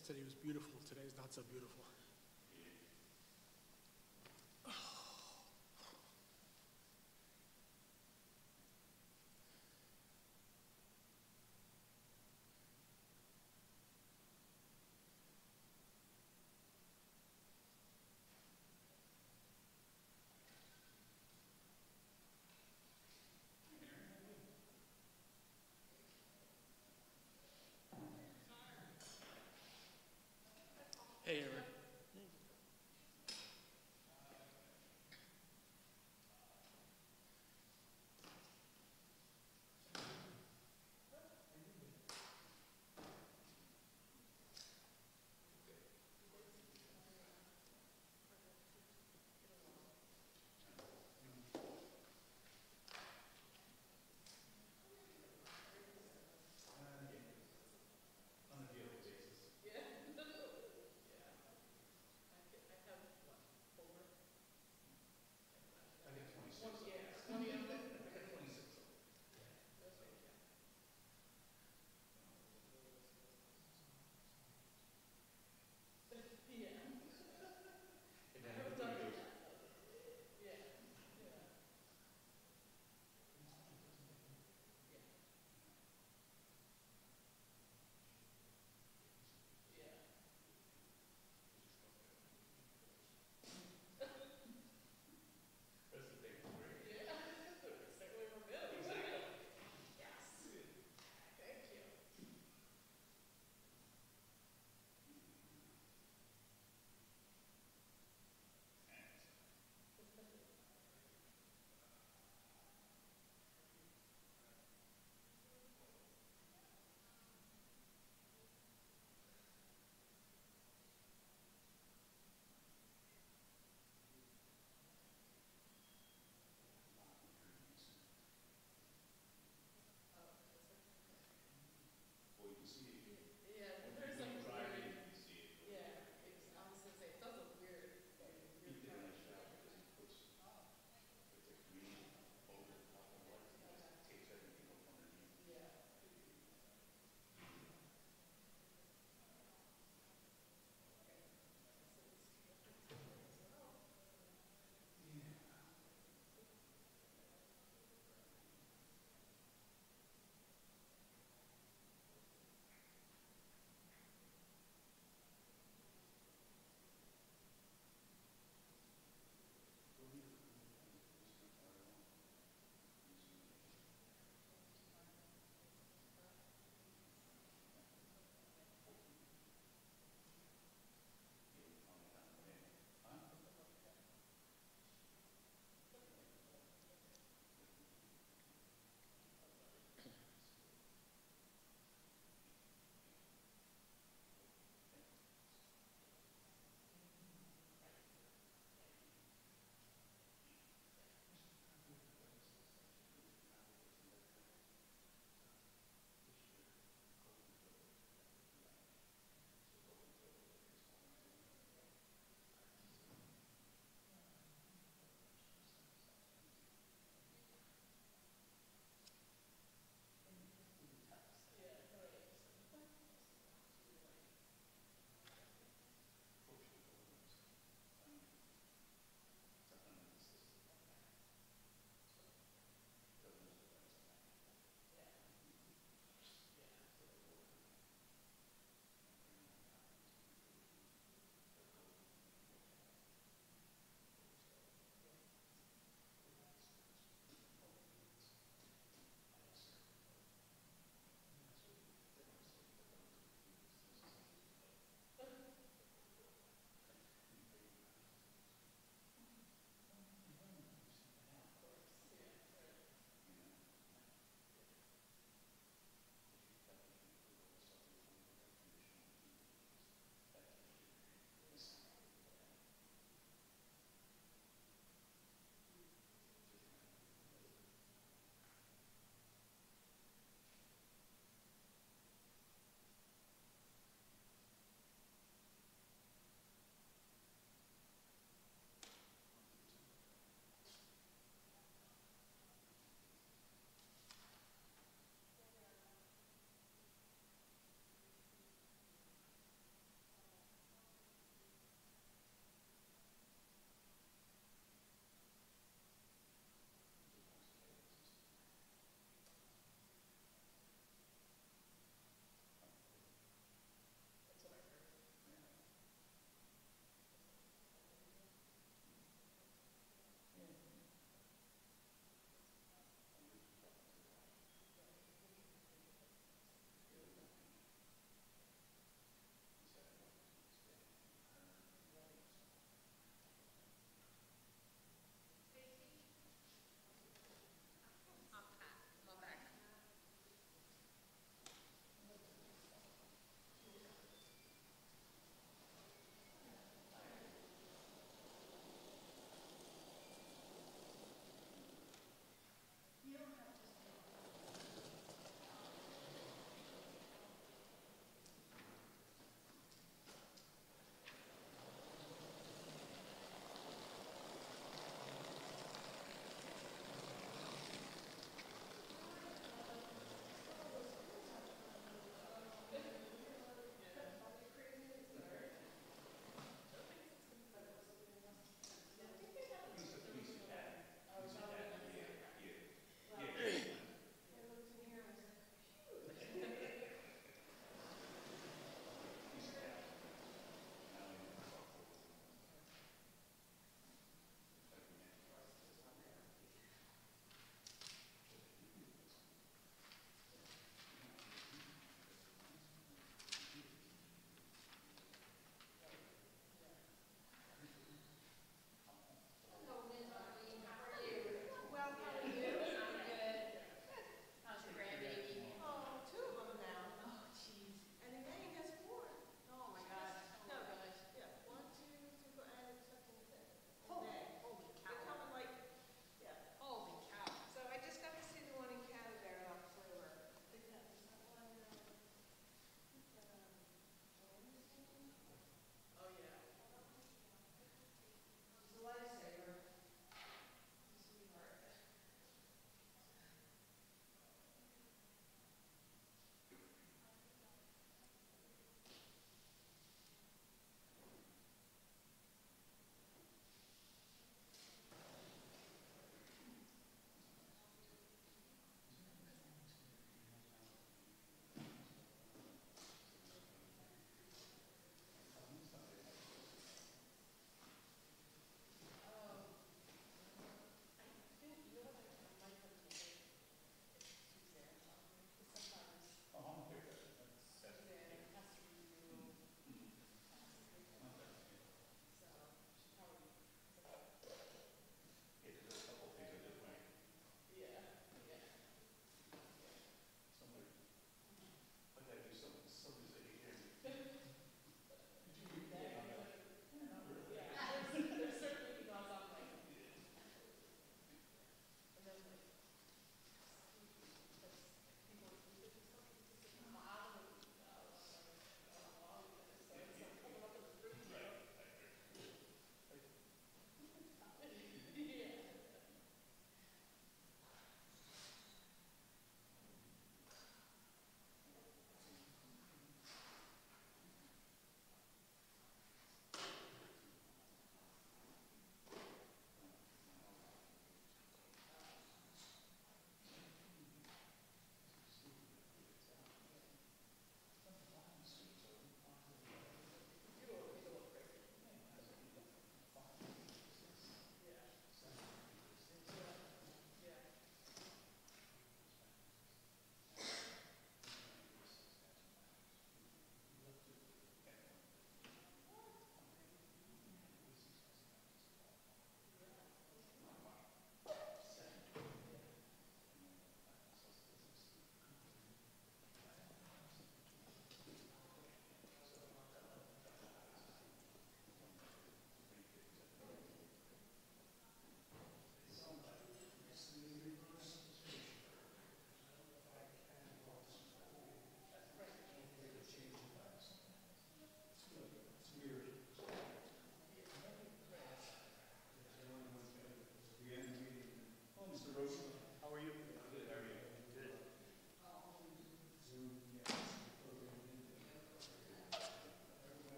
Yesterday was beautiful, today's not so beautiful. Hey, Aaron.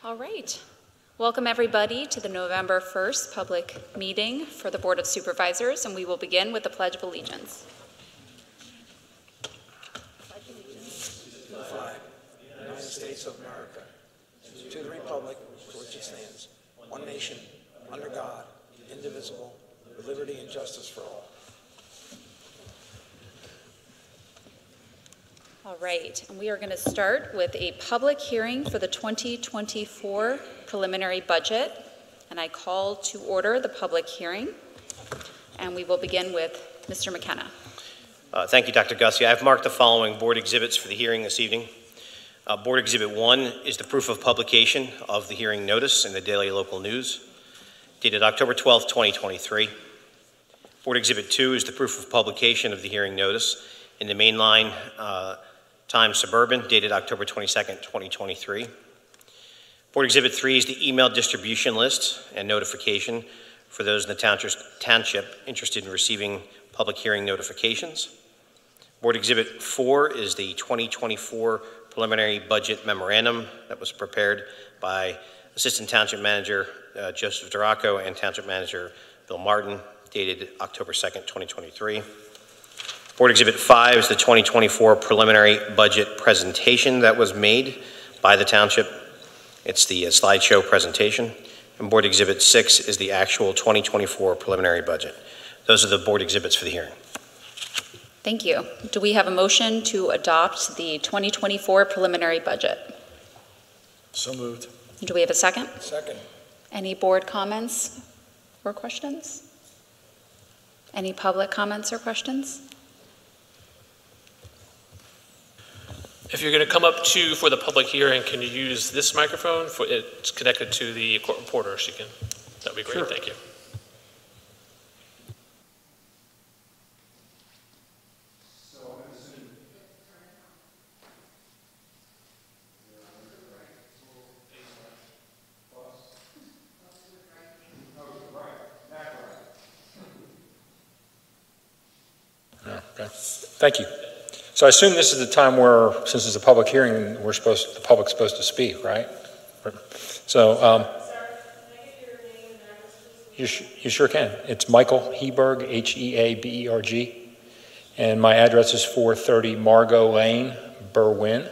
All right. Welcome everybody to the November 1st public meeting for the Board of Supervisors, and we will begin with the Pledge of Allegiance. To the flag of the United States of America, to the republic for which it stands, one nation, under God, indivisible, with liberty and justice for all. All right, and we are going to start with a public hearing for the 2024 preliminary budget, and I call to order the public hearing, and we will begin with Mr. McKenna. Thank you, Dr. Gussie. I've marked the following board exhibits for the hearing this evening. Board Exhibit 1 is the proof of publication of the hearing notice in the Daily Local News, dated October 12, 2023. Board Exhibit 2 is the proof of publication of the hearing notice in the Mainline Times Suburban, dated October 22nd, 2023. Board Exhibit 3 is the email distribution list and notification for those in the Township interested in receiving public hearing notifications. Board Exhibit 4 is the 2024 preliminary budget memorandum that was prepared by Assistant Township Manager Joseph Duraco and Township Manager Bill Martin, dated October 2nd, 2023. Board Exhibit 5 is the 2024 preliminary budget presentation that was made by the Township. It's the slideshow presentation. And Board Exhibit 6 is the actual 2024 preliminary budget. Those are the board exhibits for the hearing. Thank you. Do we have a motion to adopt the 2024 preliminary budget? So moved. Do we have a second? Second. Any board comments or questions? Any public comments or questions? If you're going to come up for the public hearing, can you use this microphone? It's connected to the court reporter. That'd be great. Sure. Thank you. Okay. Thank you. So I assume this is the time where, since it's a public hearing, the public's supposed to speak, right? So, you sure can. It's Michael Heberg, Heaberg, and my address is 430 Margot Lane, Berwyn.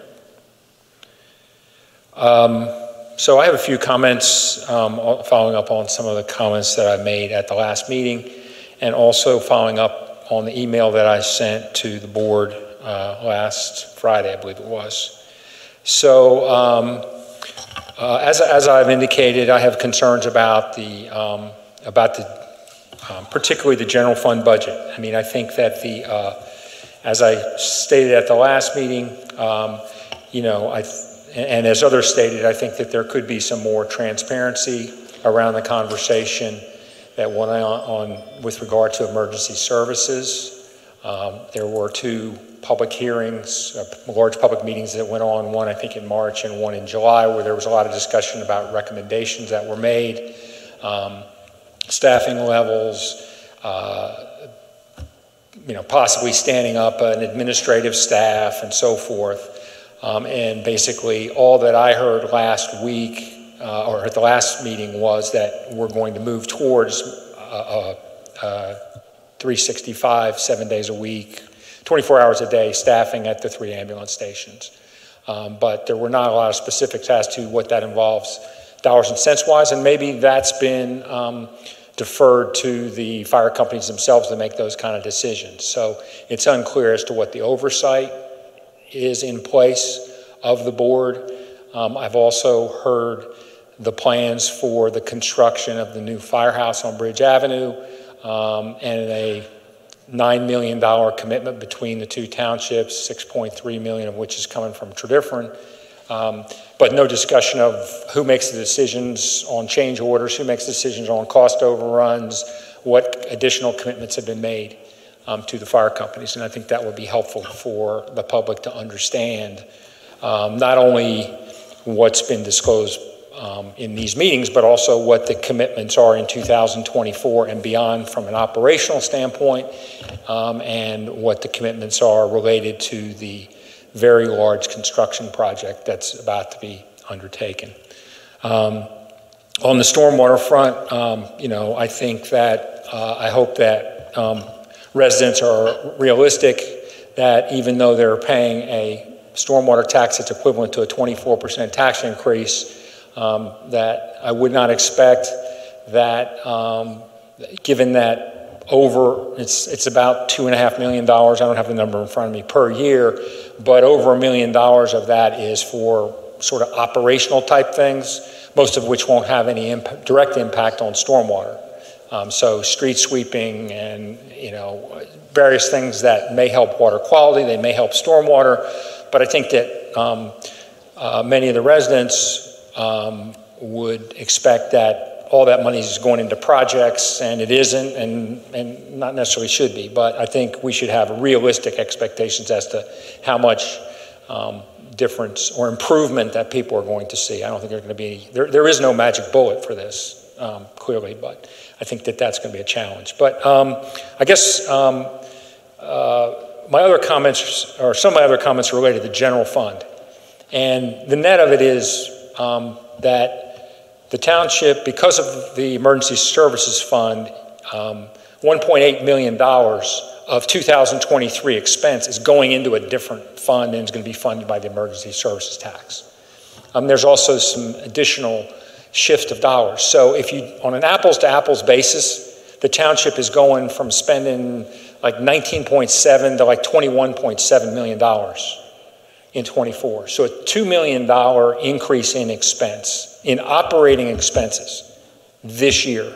So I have a few comments following up on some of the comments that I made at the last meeting, and also following up on the email that I sent to the board last Friday, I believe it was. So as I've indicated, I have concerns about particularly the general fund budget. I mean, I think that as I stated at the last meeting, and as others stated, I think that there could be some more transparency around the conversation that went on with regard to emergency services. There were two public hearings, large public meetings that went on, one I think in March and one in July, where there was a lot of discussion about recommendations that were made, staffing levels, possibly standing up an administrative staff and so forth. And basically all that I heard last week or at the last meeting was that we're going to move towards 365, 7 days a week, 24 hours a day staffing at the 3 ambulance stations. But there were not a lot of specifics as to what that involves dollars and cents wise, and maybe that's been deferred to the fire companies themselves to make those kind of decisions. So it's unclear as to what the oversight is in place of the board. I've also heard the plans for the construction of the new firehouse on Bridge Avenue and a $9 million commitment between the two townships, $6.3 million of which is coming from Tredyffrin. But no discussion of who makes the decisions on change orders, who makes decisions on cost overruns, what additional commitments have been made to the fire companies. And I think that would be helpful for the public to understand not only what's been disclosed in these meetings, but also what the commitments are in 2024 and beyond from an operational standpoint, and what the commitments are related to the very large construction project that's about to be undertaken. On the stormwater front, you know, I think that, I hope that residents are realistic that even though they're paying a stormwater tax that's equivalent to a 24% tax increase, that I would not expect that, given that it's about $2.5 million, I don't have the number in front of me, per year, but over $1 million of that is for sort of operational type things, most of which won't have any direct impact on stormwater. So street sweeping and, you know, various things that may help water quality, they may help stormwater, but I think that many of the residents would expect that all that money is going into projects, and it isn't, and not necessarily should be, but I think we should have realistic expectations as to how much difference or improvement that people are going to see. I don't think there's going to be any, there is no magic bullet for this, clearly, but I think that that's going to be a challenge. But I guess my other comments, or some of my other comments, are related to the general fund. And the net of it is that the township, because of the Emergency Services Fund, $1.8 million of 2023 expense is going into a different fund and is going to be funded by the emergency services tax. There's also some additional shift of dollars. So if you, on an apples to apples basis, the township is going from spending like 19.7 to like $21.7 million in 24. So a $2 million increase in expense, in operating expenses this year,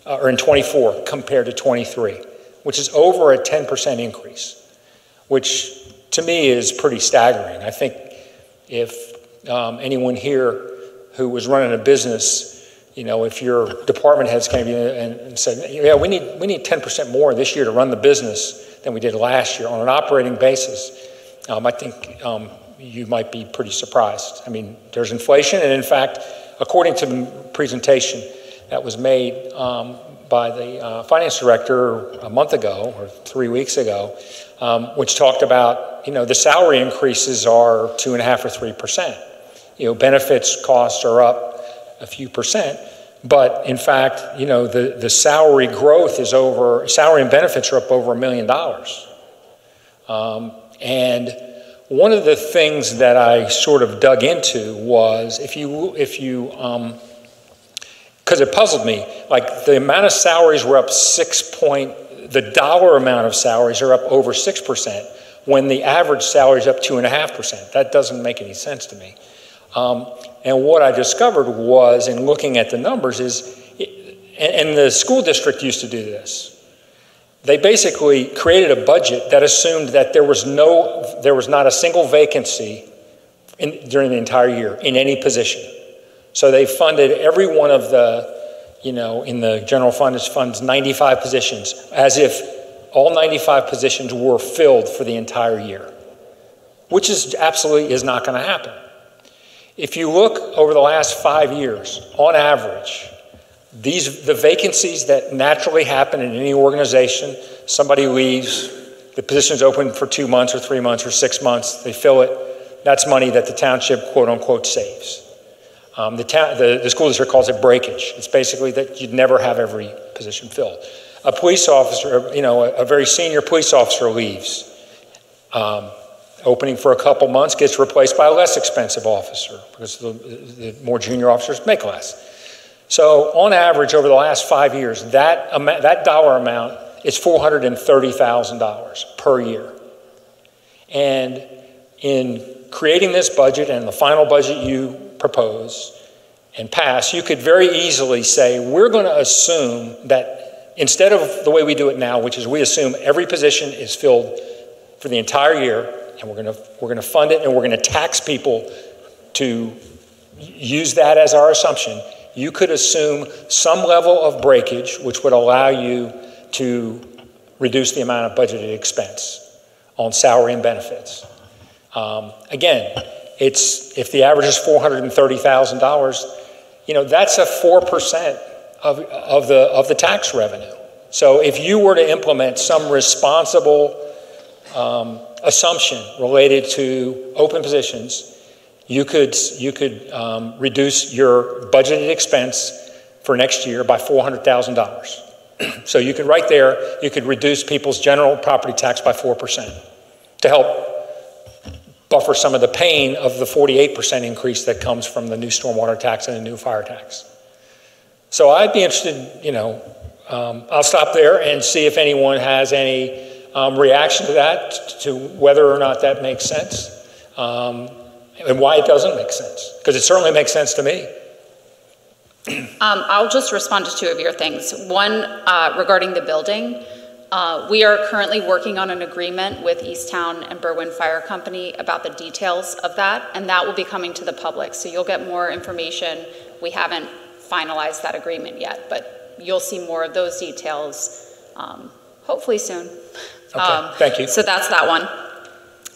or in 24 compared to 23, which is over a 10% increase, which to me is pretty staggering. I think if anyone here who was running a business, you know, if your department heads came in and said, yeah, we need 10% more this year to run the business than we did last year on an operating basis, I think you might be pretty surprised. I mean, there's inflation, and in fact, according to the presentation that was made by the finance director a month ago or 3 weeks ago, which talked about, you know, the salary increases are 2.5% or 3%. You know, benefits costs are up a few percent, but in fact, you know, the salary growth is over, salary and benefits are up over $1 million. And one of the things that I sort of dug into was if you because it puzzled me, like the amount of salaries were up the dollar amount of salaries are up over 6% when the average salary is up 2.5%. That doesn't make any sense to me. And what I discovered was, in looking at the numbers, and the school district used to do this. They basically created a budget that assumed that there was not a single vacancy during the entire year in any position. So they funded every one of the, you know, in the general fund, it funds 95 positions, as if all 95 positions were filled for the entire year, which absolutely is not going to happen. If you look over the last 5 years, on average, the vacancies that naturally happen in any organization, somebody leaves, the position's open for 2 months or 3 months or 6 months, they fill it, that's money that the township, quote unquote, saves. The school district calls it breakage. It's basically that you'd never have every position filled. A police officer, you know, a very senior police officer leaves. Opening for a couple months, gets replaced by a less expensive officer because the more junior officers make less. So on average, over the last 5 years, that dollar amount is $430,000 per year. And in creating this budget and the final budget you propose and pass, you could very easily say, we're going to assume that instead of the way we do it now, which is we assume every position is filled for the entire year, and we're going to fund it, and we're going to tax people to use that as our assumption. You could assume some level of breakage, which would allow you to reduce the amount of budgeted expense on salary and benefits. Again, if the average is $430,000, you know, that's a 4% of the tax revenue. So if you were to implement some responsible assumption related to open positions, you could reduce your budgeted expense for next year by $400,000. So you could, right there, you could reduce people's general property tax by 4% to help buffer some of the pain of the 48% increase that comes from the new stormwater tax and the new fire tax. So I'd be interested, you know, I'll stop there and see if anyone has any reaction to that, to whether or not that makes sense, and why it doesn't make sense, because it certainly makes sense to me. I'll just respond to two of your things. One, regarding the building. We are currently working on an agreement with Easttown and Berwyn Fire Company about the details of that, and that will be coming to the public. So you'll get more information. We haven't finalized that agreement yet, but you'll see more of those details hopefully soon. Okay, thank you. So that's that one.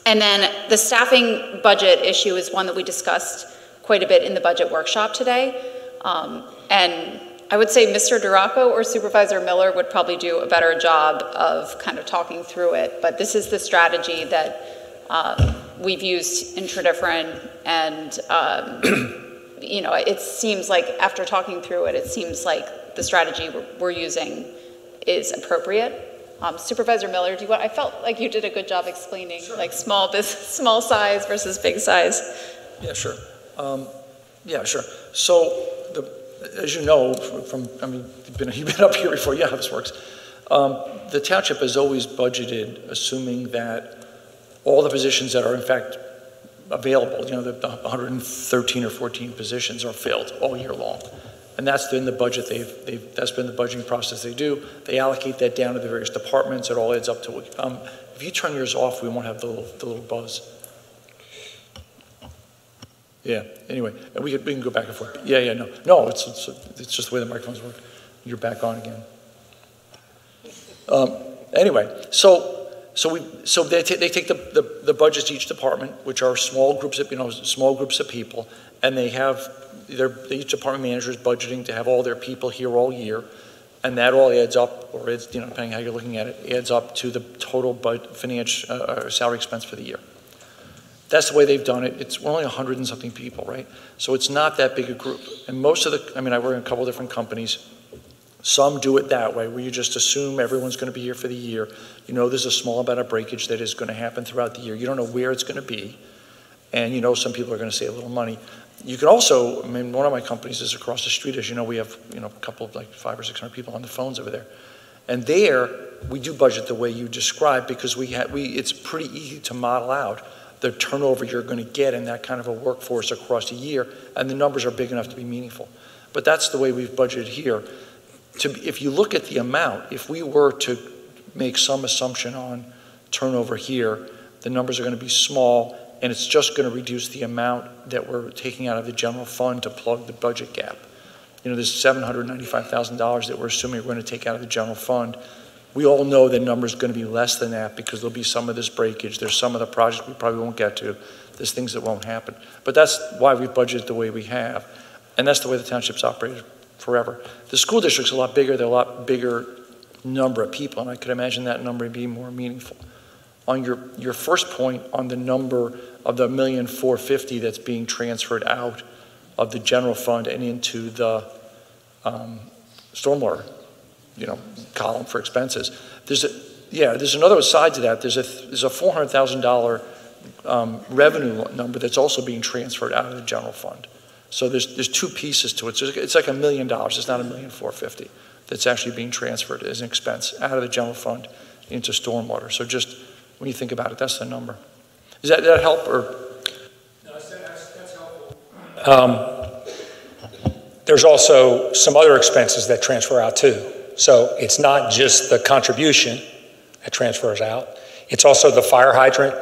And then the staffing budget issue is one that we discussed quite a bit in the budget workshop today. And I would say Mr. Duraco or Supervisor Miller would probably do a better job of kind of talking through it, but this is the strategy that we've used in Tredyffrin, and you know, it seems like after talking through it, it seems like the strategy we're using is appropriate. Supervisor Miller, do you want? I felt like you did a good job explaining, sure, like small size versus big size. Yeah, sure. Yeah, sure. So, as you know, I mean, you've been up here before. You know how this works. The township has always budgeted, assuming that all the positions that are in fact available, you know, the 113 or 14 positions are filled all year long. And that's been the budget that's been the budgeting process they do. They allocate that down to the various departments. It all adds up to, if you turn yours off, we won't have the little buzz. Yeah, anyway, we can go back and forth. Yeah, no, it's just the way the microphones work. You're back on again. Anyway, so they take the budgets to each department, which are small groups of people, and they have each department manager is budgeting to have all their people here all year, and that all adds up, or it's, you know, depending how you're looking at it, adds up to the total financial salary expense for the year. That's the way they've done it. We're only 100 and something people, right? So it's not that big a group. And most of I work in a couple different companies. Some do it that way, where you just assume everyone's going to be here for the year. You know there's a small amount of breakage that is going to happen throughout the year. You don't know where it's going to be. And you know some people are going to save a little money. You can also, one of my companies is across the street. As you know, we have, you know, a couple of like 500 or 600 people on the phones over there. And there, we do budget the way you described, because it's pretty easy to model out the turnover you're going to get in that kind of a workforce across a year, and the numbers are big enough to be meaningful. But that's the way we've budgeted here. If you look at the amount, if we were to make some assumption on turnover here, the numbers are going to be small, and it's just going to reduce the amount that we're taking out of the general fund to plug the budget gap. You know, there's $795,000 that we're assuming we're going to take out of the general fund. We all know the number is going to be less than that, because there'll be some of this breakage. There's some of the projects we probably won't get to. There's things that won't happen. But that's why we budgeted the way we have. And that's the way the township's operated forever. The school district's a lot bigger. They're a lot bigger number of people, and I could imagine that number being more meaningful. On your first point on the number of the $1,450,000 that's being transferred out of the general fund and into the stormwater, you know, column for expenses. There's another side to that. There's a $400,000 revenue number that's also being transferred out of the general fund. So there's two pieces to it. So it's like $1 million. It's not $1,450,000 that's actually being transferred as an expense out of the general fund into stormwater. So just when you think about it, that's the number. Does that help? Or? No, that's helpful. There's also some other expenses that transfer out too. So it's not just the contribution that transfers out. It's also the fire hydrant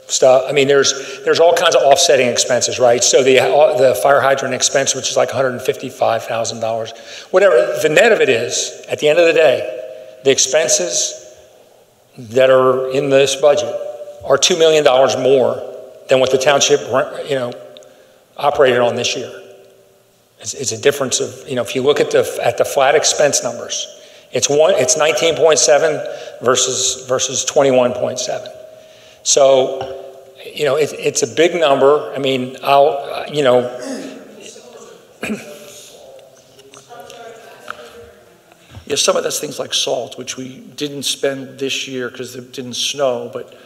stuff. I mean, there's all kinds of offsetting expenses, right? So the fire hydrant expense, which is like $155,000, whatever. The net of it is, at the end of the day, the expenses that are in this budget are $2 million more than what the township, you know, operated on this year. It's a difference of, you know, if you look at the flat expense numbers, it's 19.7 versus 21.7. So, you know, it's a big number. I mean, you know, yeah, some of that's things like salt, which we didn't spend this year because it didn't snow, but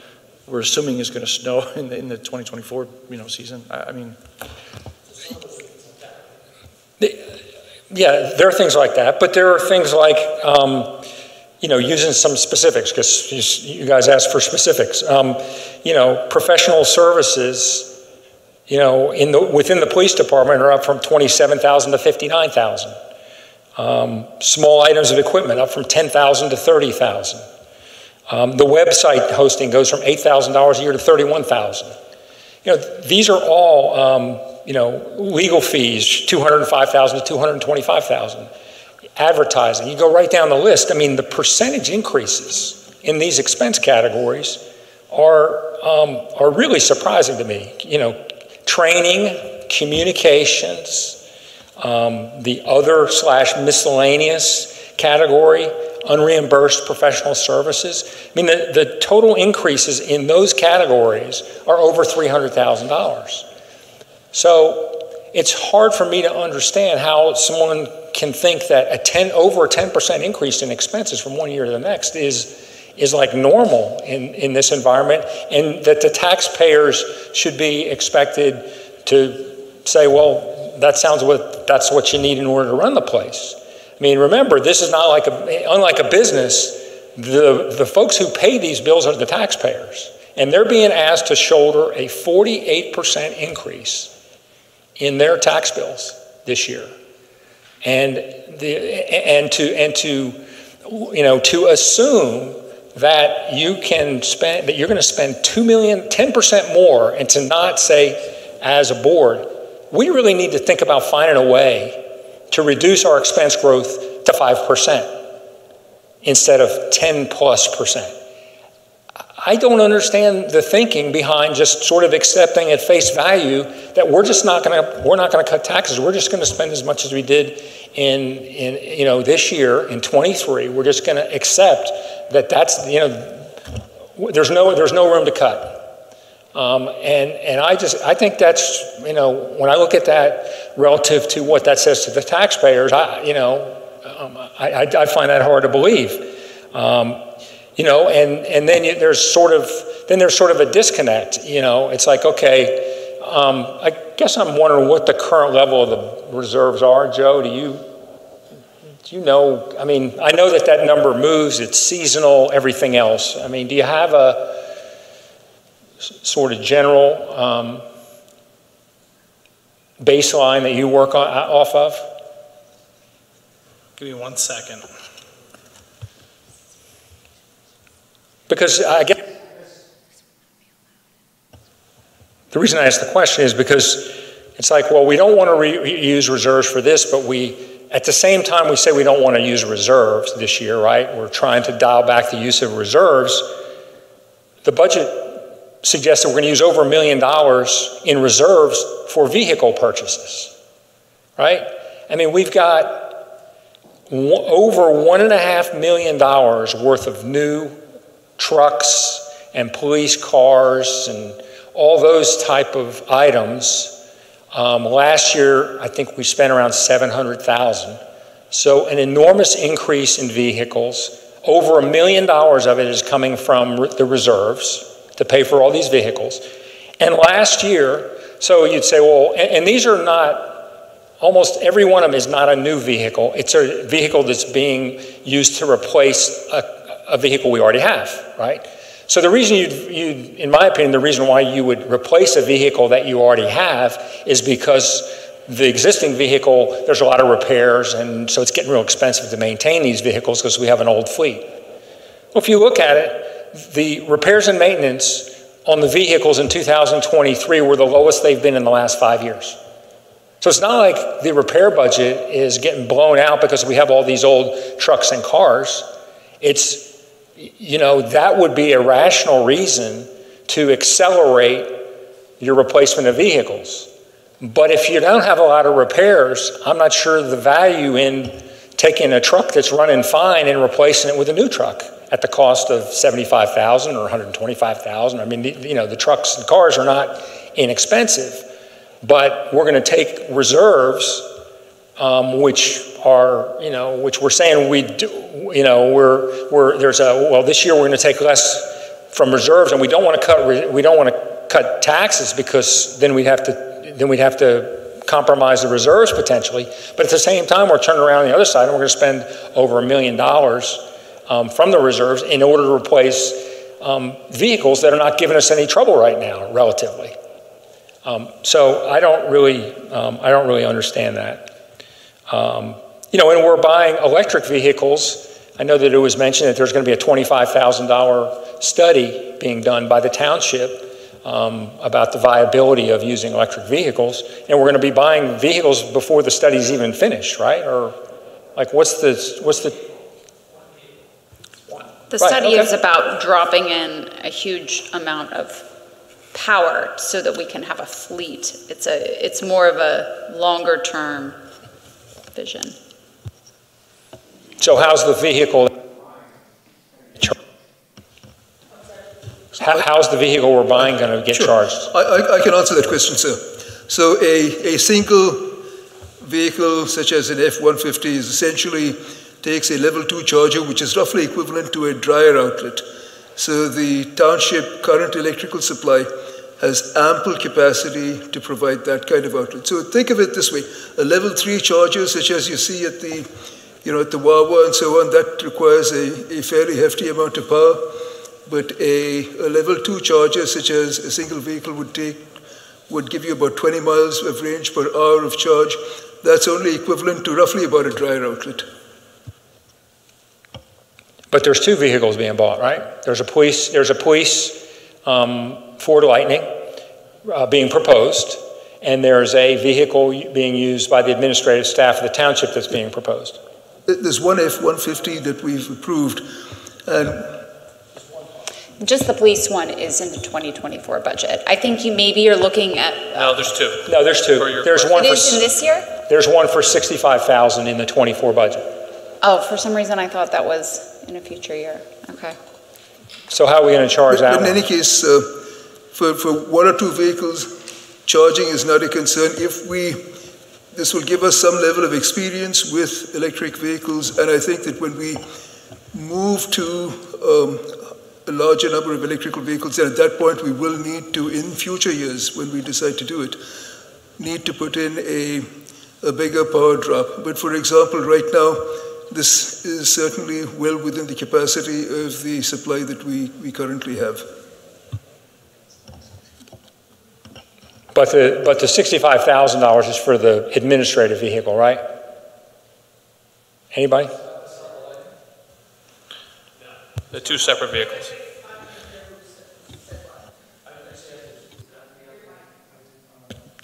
we're assuming is going to snow in the 2024, you know, season. I mean, yeah, there are things like that, but there are things like, you know, using some specifics, because you guys asked for specifics. You know, professional services, you know, within the police department are up from 27,000 to 59,000. Small items of equipment up from 10,000 to 30,000. The website hosting goes from $8,000 a year to 31,000. You know, these are all, you know, legal fees, 205,000 to 225,000. Advertising, you go right down the list. I mean, the percentage increases in these expense categories are really surprising to me. You know, training, communications, the other / miscellaneous category, unreimbursed professional services. I mean, the total increases in those categories are over $300,000. So it's hard for me to understand how someone can think that over a 10% increase in expenses from one year to the next is like normal in this environment, and that the taxpayers should be expected to say, well, that's what you need in order to run the place. I mean, remember, this is not unlike a business. The folks who pay these bills are the taxpayers, and they're being asked to shoulder a 48% increase in their tax bills this year, and to you know, to assume that you're going to spend $2 million, 10% more, and to not say, as a board, we really need to think about finding a way to reduce our expense growth to 5% instead of 10+%. I don't understand the thinking behind just sort of accepting at face value that we're not going to cut taxes. We're just going to spend as much as we did in you know, this year in 23. We're just going to accept that that's, you know, there's no room to cut. And I think that's, you know, when I look at that relative to what that says to the taxpayers, I find that hard to believe. You know, and then there's sort of a disconnect. You know, it's like, okay, I guess I'm wondering what the current level of the reserves are. Joe, do you know? I mean, I know that number moves. It's seasonal. Everything else. I mean, do you have a sort of general baseline that you work off of? Give me 1 second. Because I get the reason I ask the question is because it's like, well, we don't want to use reserves for this, but at the same time we say we don't want to use reserves this year, right? We're trying to dial back the use of reserves. The budget suggests that we're going to use over $1 million in reserves for vehicle purchases, right? I mean, we've got over $1.5 million worth of new trucks and police cars and all those type of items. Last year, I think we spent around $700,000. So an enormous increase in vehicles. Over $1 million of it is coming from the reserves to pay for all these vehicles. And last year, so you'd say, well, and these are not, almost every one of them is not a new vehicle. It's a vehicle that's being used to replace a vehicle we already have, right? So the reason in my opinion, the reason why you would replace a vehicle that you already have is because the existing vehicle, there's a lot of repairs, and so it's getting real expensive to maintain these vehicles because we have an old fleet. Well, if you look at it, the repairs and maintenance on the vehicles in 2023 were the lowest they've been in the last 5 years. So it's not like the repair budget is getting blown out because we have all these old trucks and cars. It's, you know, that would be a rational reason to accelerate your replacement of vehicles. But if you don't have a lot of repairs, I'm not sure the value in taking a truck that's running fine and replacing it with a new truck at the cost of $75,000 or $125,000. I mean, the trucks and cars are not inexpensive, but we're going to take reserves, which we're saying we do, this year we're going to take less from reserves, and we don't want to cut taxes, because then we'd have to compromise the reserves potentially. But at the same time, we're turning around on the other side, and we're going to spend over $1 million from the reserves in order to replace vehicles that are not giving us any trouble right now, relatively. So I don't really understand that. And we're buying electric vehicles. I know that it was mentioned that there's going to be a $25,000 study being done by the Township about the viability of using electric vehicles, and we're going to be buying vehicles before the study's even finished, right? Or like, what's the study okay. is about dropping in a huge amount of power so that we can have a fleet. It's more of a longer term vision. So how's the vehicle? How's the vehicle we're buying going to get charged? I can answer that question, sir. So a single vehicle such as an F-150 is essentially takes a level 2 charger, which is roughly equivalent to a dryer outlet. So the Township current electrical supply has ample capacity to provide that kind of outlet. So think of it this way: a level 3 charger, such as you see at the, at the Wawa and so on, that requires a fairly hefty amount of power. But a level 2 charger, such as a single vehicle would give you about 20 miles of range per hour of charge. That's only equivalent to roughly about a dryer outlet. But there's 2 vehicles being bought, right? There's a police Ford Lightning being proposed, and there's a vehicle being used by the administrative staff of the Township that's being proposed. There's one F-150 that we've approved, and just the police one is in the 2024 budget. I think you're looking at. No, there's 2. No, there's 2. There's one it is in this year? There's one for $65,000 in the 24 budget. Oh, for some reason I thought that was in a future year. Okay. So how are we going to charge that? But in any case, for 1 or 2 vehicles, charging is not a concern. This will give us some level of experience with electric vehicles, and I think that when we move to a larger number of electrical vehicles, and at that point we will need to, in future years when we decide to do it, need to put in a bigger power drop. But for example, right now, this is certainly well within the capacity of the supply that we currently have. But the $65,000 is for the administrative vehicle, right? Anybody? The 2 separate vehicles.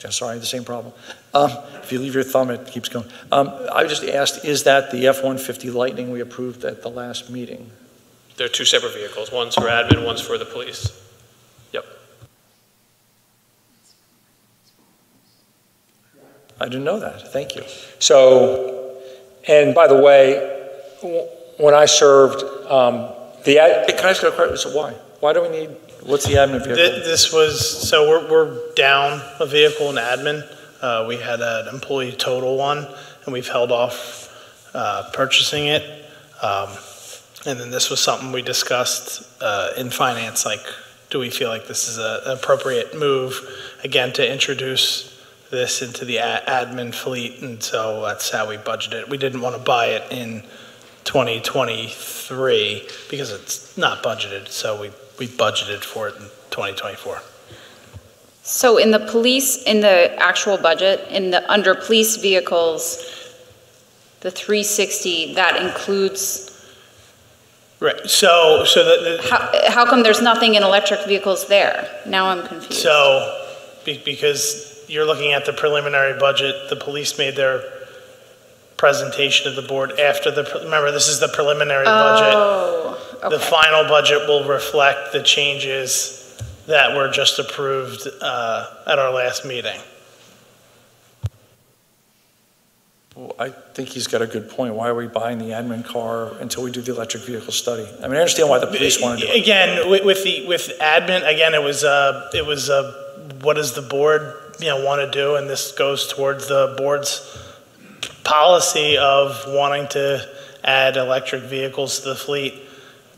Sorry, the same problem. If you leave your thumb, it keeps going. I just asked, is that the F-150 Lightning we approved at the last meeting? They're 2 separate vehicles. One's for admin, one's for the police. Yep. I didn't know that. Thank you. So, and by the way, when I served, Hey, can I ask a question? So why? Why do we need, what's the admin vehicle? This was, so we're down a vehicle in admin. We had an employee total one, and we've held off purchasing it. And then this was something we discussed in finance, like, do we feel like this is an appropriate move, again, to introduce this into the admin fleet, and so that's how we budgeted it. We didn't want to buy it in 2023 because it's not budgeted, so we budgeted for it in 2024. So in the actual budget, under police vehicles, the 360, that includes. Right, so how come there's nothing in electric vehicles there? Now I'm confused. So, because you're looking at the preliminary budget, the police made their presentation to the board after remember, this is the preliminary budget. Okay. The final budget will reflect the changes that were just approved at our last meeting. Well, I think he's got a good point. Why are we buying the admin car until we do the electric vehicle study? I mean, I understand why the police want to do it. Again, with admin, again, it was what does the board want to do, and this goes towards the board's policy of wanting to add electric vehicles to the fleet.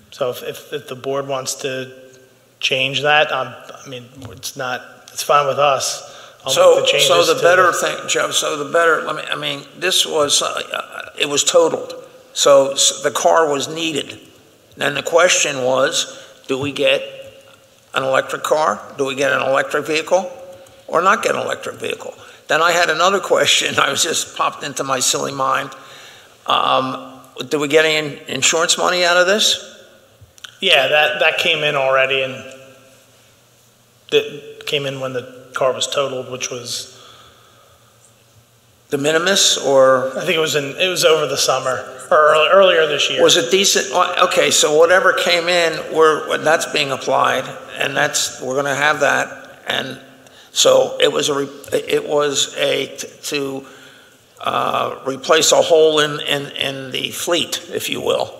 So if the board wants to change that, I mean, it's fine with us. So the better thing, Joe, I mean, this was, it was totaled. So the car was needed. And the question was, do we get an electric car? Do we get an electric vehicle? Or not get an electric vehicle? Then I had another question. I was just popped into my silly mind. Did we get any insurance money out of this? Yeah, that came in already, and that came in when the car was totaled, which was de minimis, or I think it was over the summer or earlier this year. Was it decent? Okay, so whatever came in, that's being applied, and we're going to have that, and so it was to replace a hole in the fleet, if you will.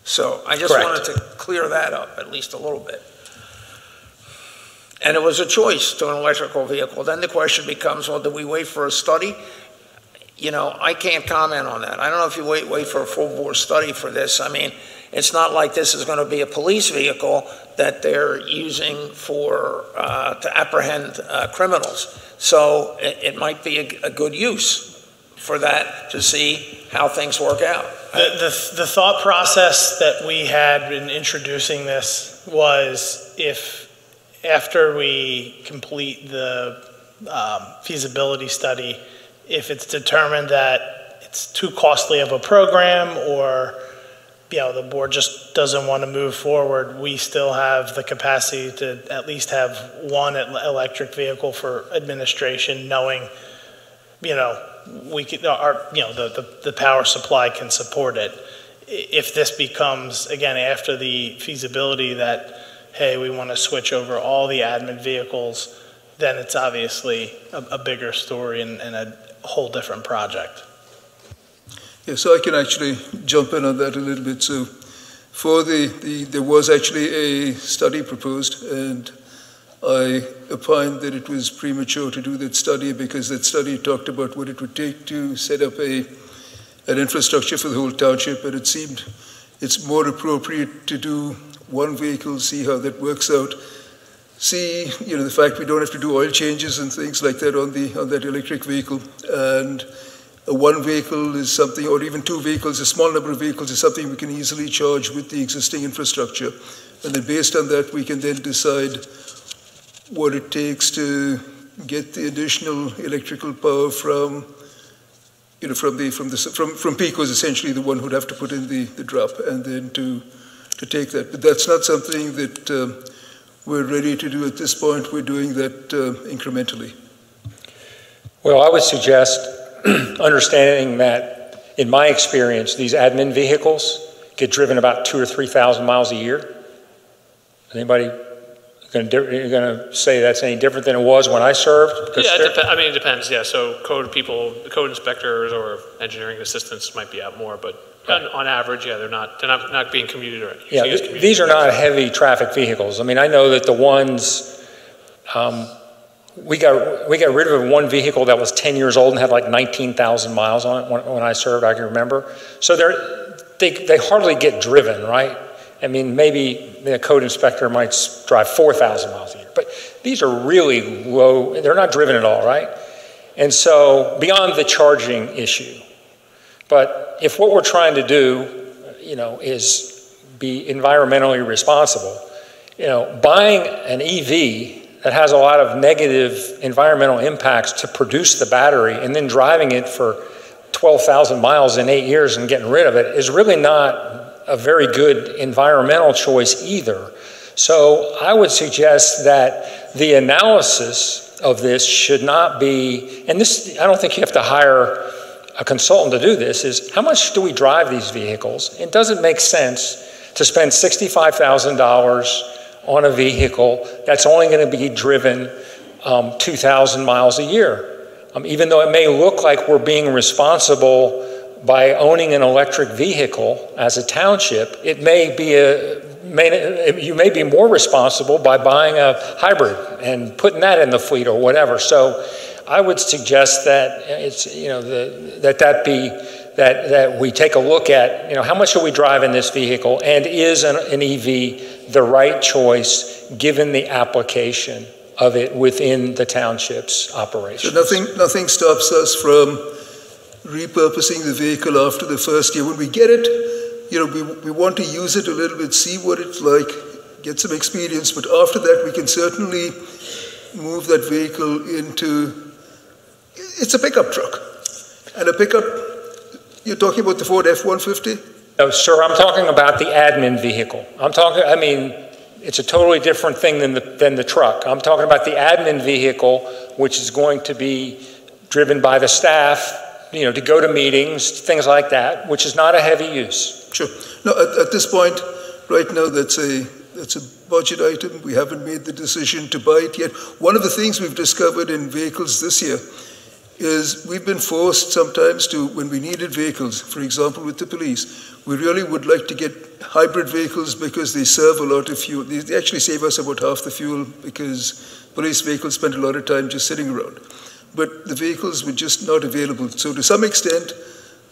So I just wanted to clear that up at least a little bit. And it was a choice to an electrical vehicle. Then the question becomes, well, do we wait for a study? I can't comment on that. I don't know if you wait for a full board study for this. I mean, it's not like this is going to be a police vehicle that they're using to apprehend criminals. So it might be a good use for that to see how things work out. The thought process that we had in introducing this was after we complete the feasibility study, if it's determined that it's too costly of a program, or the board just doesn't want to move forward, we still have the capacity to at least have one electric vehicle for administration, knowing we could, the power supply can support it. If this becomes, again, after the feasibility, that hey, we want to switch over all the admin vehicles, then it's obviously a bigger story and a whole different project. Yeah, so I can actually jump in on that a little bit. So there was actually a study proposed, and I opined that it was premature to do that study because that study talked about what it would take to set up an infrastructure for the whole township, and it seemed it's more appropriate to do one vehicle, see how that works out. See, the fact we don't have to do oil changes and things like that on that electric vehicle. And one vehicle is something, or even two vehicles, a small number of vehicles is something we can easily charge with the existing infrastructure. And then based on that, we can then decide what it takes to get the additional electrical power from PECO is essentially the one who'd have to put in the drop, and then to take that. But that's not something that we're ready to do at this point. We're doing that incrementally. Well, I would suggest understanding that, in my experience, these admin vehicles get driven about 2,000 or 3,000 miles a year. Anybody going to say that's any different than it was when I served? Yeah, it depends. Yeah, so code inspectors or engineering assistants might be out more, but on average, yeah, they're not being commuted or these are not heavy traffic vehicles. I mean, I know that the ones we got rid of one vehicle that was 10 years old and had like 19,000 miles on it when I served. I can remember. So they hardly get driven, right? I mean, maybe the code inspector might drive 4,000 miles a year, but these are really low. They're not driven at all, right? And so beyond the charging issue. But if what we're trying to do, is be environmentally responsible, buying an EV that has a lot of negative environmental impacts to produce the battery and then driving it for 12,000 miles in 8 years and getting rid of it is really not a very good environmental choice either. So I would suggest that the analysis of this should not be, and this, I don't think you have to hire a consultant to do this, is how much do we drive these vehicles? It doesn't make sense to spend $65,000 on a vehicle that's only going to be driven 2,000 miles a year. Even though it may look like we're being responsible by owning an electric vehicle as a township, it may be you may be more responsible by buying a hybrid and putting that in the fleet or whatever. So I would suggest that it's, that we take a look at, how much are we driving this vehicle, and is an EV the right choice given the application of it within the township's operations? So nothing stops us from repurposing the vehicle after the first year. When we get it, we want to use it a little bit, see what it's like, get some experience, but after that we can certainly move that vehicle into, it's a pickup truck. And a pickup, you're talking about the Ford F-150? No, sir, I'm talking about the admin vehicle. It's a totally different thing than the truck. I'm talking about the admin vehicle, which is going to be driven by the staff, to go to meetings, things like that, which is not a heavy use. Sure. No, at this point, right now, that's a budget item. We haven't made the decision to buy it yet. One of the things we've discovered in vehicles this year is we've been forced sometimes to, when we needed vehicles, for example, with the police, we really would like to get hybrid vehicles because they serve a lot of fuel. They actually save us about half the fuel because police vehicles spend a lot of time just sitting around. But the vehicles were just not available. So to some extent,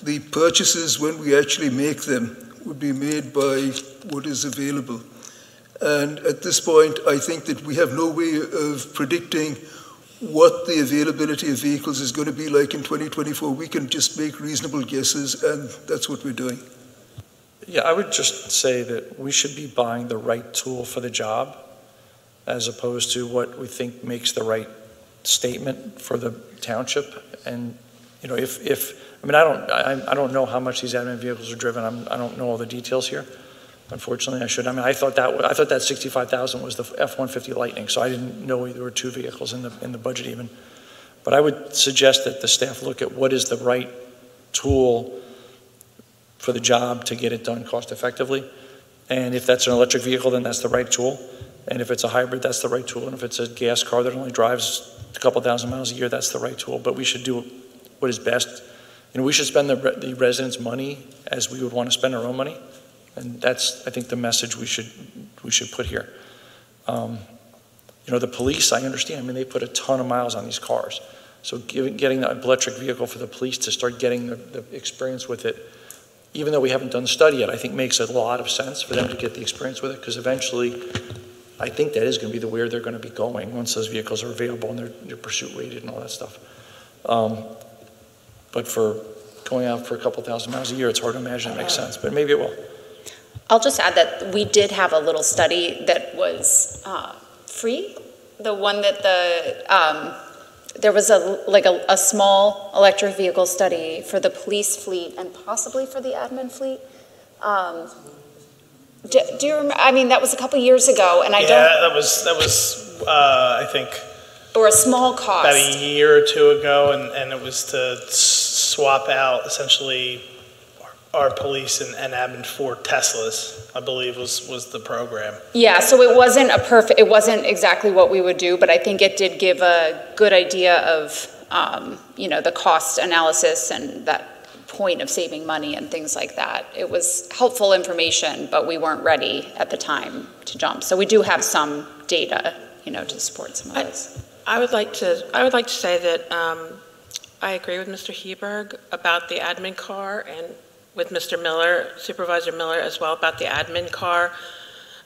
the purchases, when we actually make them, would be made by what is available. And at this point, I think that we have no way of predicting what the availability of vehicles is going to be like in 2024. We can just make reasonable guesses, and that's what we're doing. Yeah, I would just say that we should be buying the right tool for the job as opposed to what we think makes the right statement for the township. And I don't know how much these admin vehicles are driven. I don't know all the details here. Unfortunately, I should. I thought that 65,000 was the F-150 Lightning, so I didn't know there were two vehicles in the budget even. But I would suggest that the staff look at what is the right tool for the job to get it done cost effectively. And if that's an electric vehicle, then that's the right tool. And if it's a hybrid, that's the right tool. And if it's a gas car that only drives a couple thousand miles a year, that's the right tool. But we should do what is best. We should spend the residents' money as we would want to spend our own money. And that's, I think, the message we should put here. The police, I understand. They put a ton of miles on these cars. So getting an electric vehicle for the police to start getting the experience with it, even though we haven't done the study yet, I think makes a lot of sense for them to get the experience with it, because eventually I think that is going to be where they're going to be going once those vehicles are available and they're pursuit rated and all that stuff. But for going out for a couple thousand miles a year, it's hard to imagine it makes sense, but maybe it will. I'll just add that we did have a little study that was free. The one that there was a small electric vehicle study for the police fleet and possibly for the admin fleet. Do you remember? That was a couple years ago, and that was I think, or a small cost about a year or two ago, and it was to swap out essentially our police and admin for Teslas, I believe was the program. Yeah, so it wasn't exactly what we would do, but I think it did give a good idea of, the cost analysis and that point of saving money and things like that. It was helpful information, but we weren't ready at the time to jump. So we do have some data, to support some of this. I would like to say that I agree with Mr. Heberg about the admin car, and with Mr. Miller, Supervisor Miller as well, about the admin car,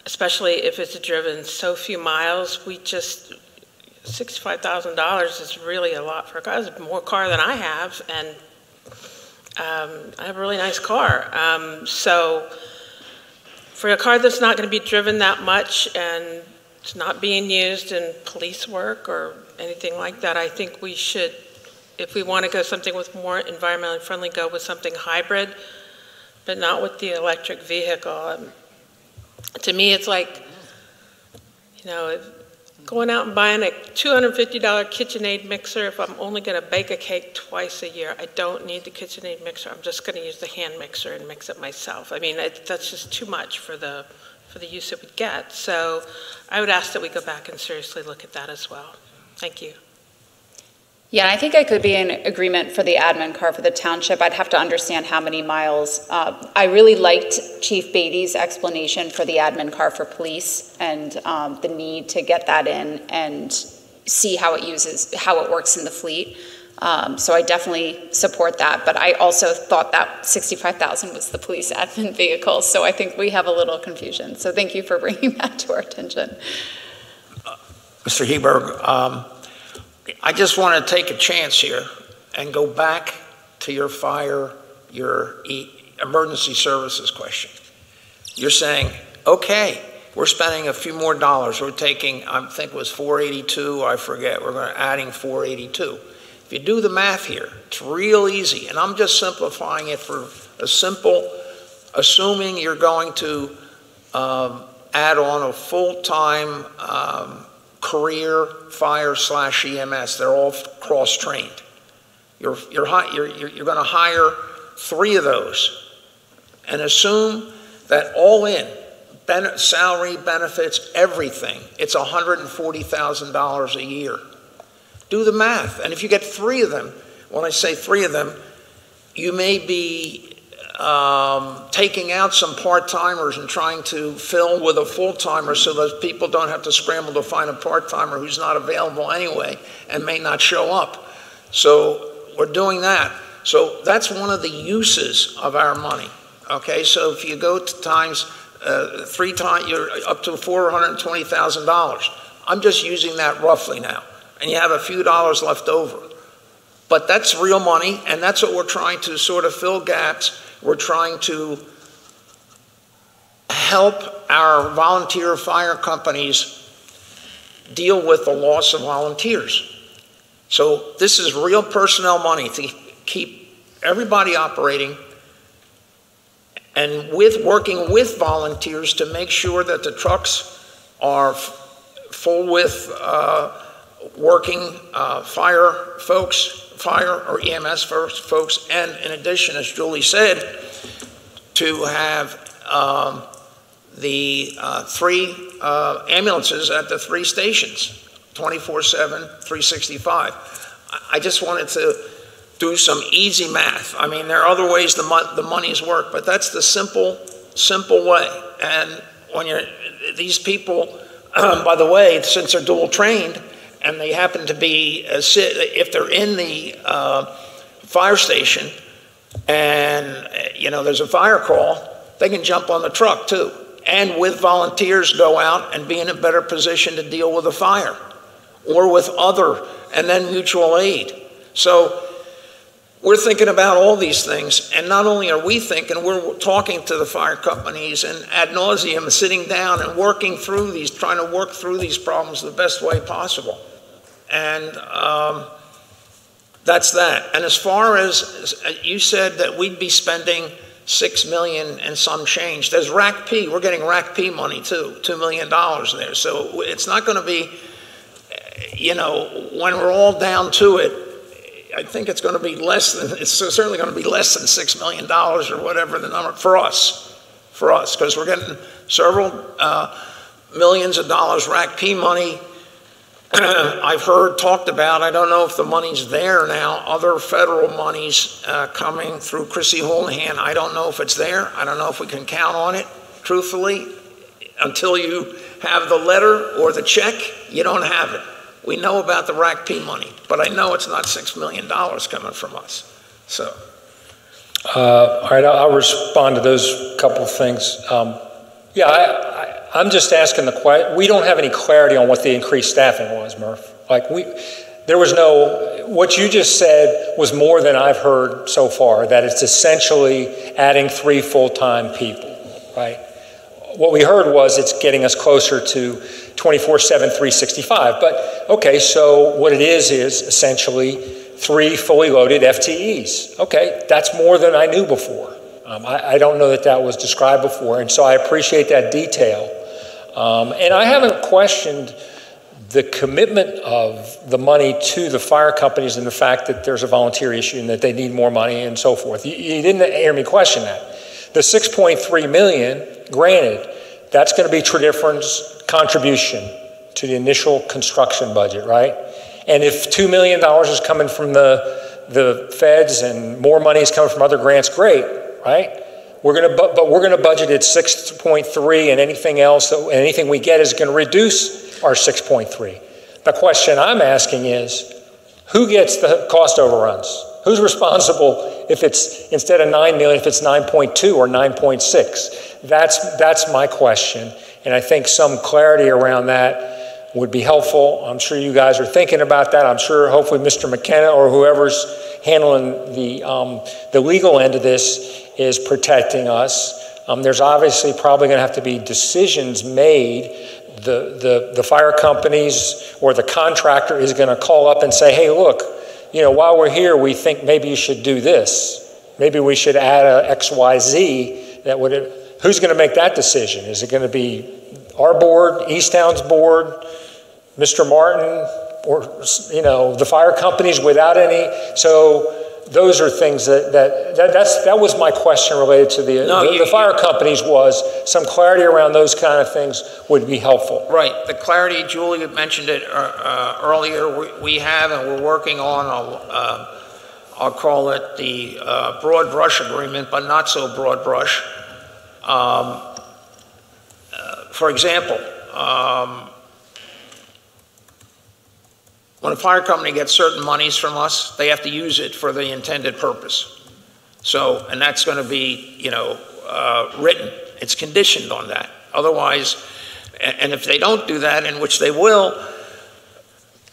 especially if it's driven so few miles. $65,000 is really a lot for a car. It's more car than I have, and I have a really nice car. So for a car that's not going to be driven that much and it's not being used in police work or anything like that, I think we should, if we want to go something with more environmentally friendly, go with something hybrid, but not with the electric vehicle. To me, it's like, going out and buying a $250 KitchenAid mixer if I'm only going to bake a cake twice a year. I don't need the KitchenAid mixer. I'm just going to use the hand mixer and mix it myself. That's just too much for the use it would get. So I would ask that we go back and seriously look at that as well. Thank you. Yeah, I think I could be in agreement for the admin car for the township. I'd have to understand how many miles. I really liked Chief Beatty's explanation for the admin car for police and the need to get that in and see how it works in the fleet. So I definitely support that. But I also thought that 65,000 was the police admin vehicle. So I think we have a little confusion. So thank you for bringing that to our attention. Mr. Heberg, I just want to take a chance here and go back to your emergency services question. You're saying, okay, we're spending a few more dollars. We're taking, I think it was 482, I forget, we're adding 482. If you do the math here, it's real easy, and I'm just simplifying it for a simple, assuming you're going to add on a full-time career fire/EMS. They're all cross-trained. You're going to hire 3 of those and assume that all in, salary, benefits, everything, it's $140,000 a year. Do the math. And if you get 3 of them, when I say 3 of them, you may be taking out some part-timers and trying to fill with a full-timer so that people don't have to scramble to find a part-timer who's not available anyway and may not show up. So we're doing that. So that's one of the uses of our money. Okay, so if you go to times 3 times, you're up to $420,000. I'm just using that roughly now. And you have a few dollars left over. But that's real money, and that's what we're trying to sort of fill gaps. We're trying to help our volunteer fire companies deal with the loss of volunteers. So this is real personnel money to keep everybody operating and working with volunteers to make sure that the trucks are full with working fire folks, fire or EMS folks, and in addition, as Julie said, to have the 3 ambulances at the 3 stations, 24/7, 365. I just wanted to do some easy math. I mean, there are other ways the monies work, but that's the simple way. And when these people, by the way, since they're dual trained, and they happen to be, if they're in the fire station and, there's a fire call, they can jump on the truck too. And with volunteers go out and be in a better position to deal with a fire or with and then mutual aid. So we're thinking about all these things. And not only are we thinking, we're talking to the fire companies and ad nauseum, sitting down and working through these, trying to work through these problems the best way possible. And that's that. And as far as you said that we'd be spending $6 million and some change, there's RAC P. We're getting RAC P money too, $2 million there. So it's not going to be, when we're all down to it, I think it's going to be it's certainly going to be less than $6 million or whatever the number for us, because we're getting several millions of dollars RAC P money. I've heard talked about, I don't know if the money's there now, other federal monies coming through Chrissy Houlihan. I don't know if it's there. I don't know if we can count on it, truthfully. Until you have the letter or the check, you don't have it. We know about the RAC P money, but I know it's not $6 million coming from us. So. All right, I'll respond to those couple of things. I'm just asking the question. We don't have any clarity on what the increased staffing was, Murph. There was what you just said was more than I've heard so far, that it's essentially adding 3 full-time people, right? What we heard was it's getting us closer to 24/7, 365. But okay, so what it is essentially 3 fully loaded FTEs. Okay, that's more than I knew before. I don't know that was described before, and so I appreciate that detail. And I haven't questioned the commitment of the money to the fire companies and the fact that there's a volunteer issue and that they need more money and so forth. You didn't hear me question that. The $6.3 million, granted, that's going to be Tredyffrin's contribution to the initial construction budget, right? And if $2 million is coming from the feds and more money is coming from other grants, great, right? But we're gonna budget at 6.3, and anything else, anything we get is gonna reduce our 6.3. The question I'm asking is, who gets the cost overruns? Who's responsible if it's, instead of 9 million, if it's 9.2 or 9.6? That's my question, and I think some clarity around that would be helpful. I'm sure you guys are thinking about that. I'm sure hopefully Mr. McKenna or whoever's handling the legal end of this is protecting us. There's obviously probably gonna have to be decisions made. The fire companies or the contractor is gonna call up and say, hey, look, you know, while we're here, we think maybe you should do this. Maybe we should add a XYZ that would, who's gonna make that decision? Is it gonna be our board, East Town's board, Mr. Martin, or, you know, the fire companies without any? So those are things that was my question related to the fire companies, was some clarity around those kind of things would be helpful. Right, the clarity, Julie mentioned it earlier, we have, and we're working on, I'll call it the broad brush agreement, but not so broad brush. For example, when a fire company gets certain monies from us, they have to use it for the intended purpose. So, and that's going to be, you know, written. It's conditioned on that. Otherwise, and if they don't do that, in which they will,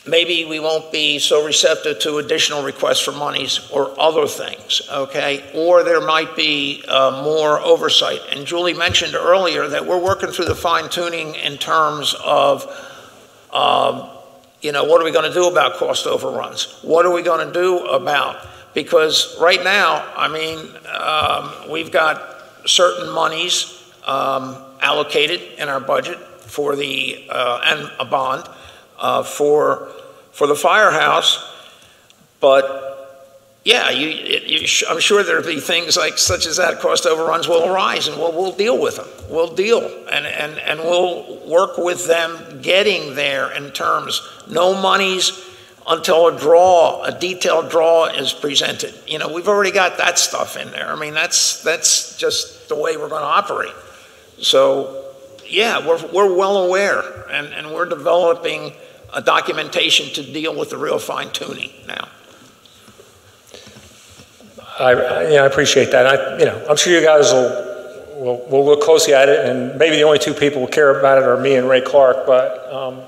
maybe we won't be so receptive to additional requests for monies or other things, okay? Or there might be more oversight. And Julie mentioned earlier that we're working through the fine tuning in terms of you know, what are we going to do about cost overruns? What are we going to do about? Because right now, I mean, we've got certain monies allocated in our budget for the, and a bond for the firehouse. But yeah, I'm sure there'll be things like such as that cost overruns will arise, and we'll deal with them. We'll deal, and we'll work with them getting there in terms, no monies until a detailed draw is presented. You know, we've already got that stuff in there. I mean, that's just the way we're going to operate. So yeah, we're well aware, and we're developing a documentation to deal with the real fine tuning now. I appreciate that. I'm sure you guys will look closely at it, and maybe the only two people who care about it are me and Ray Clark. But no,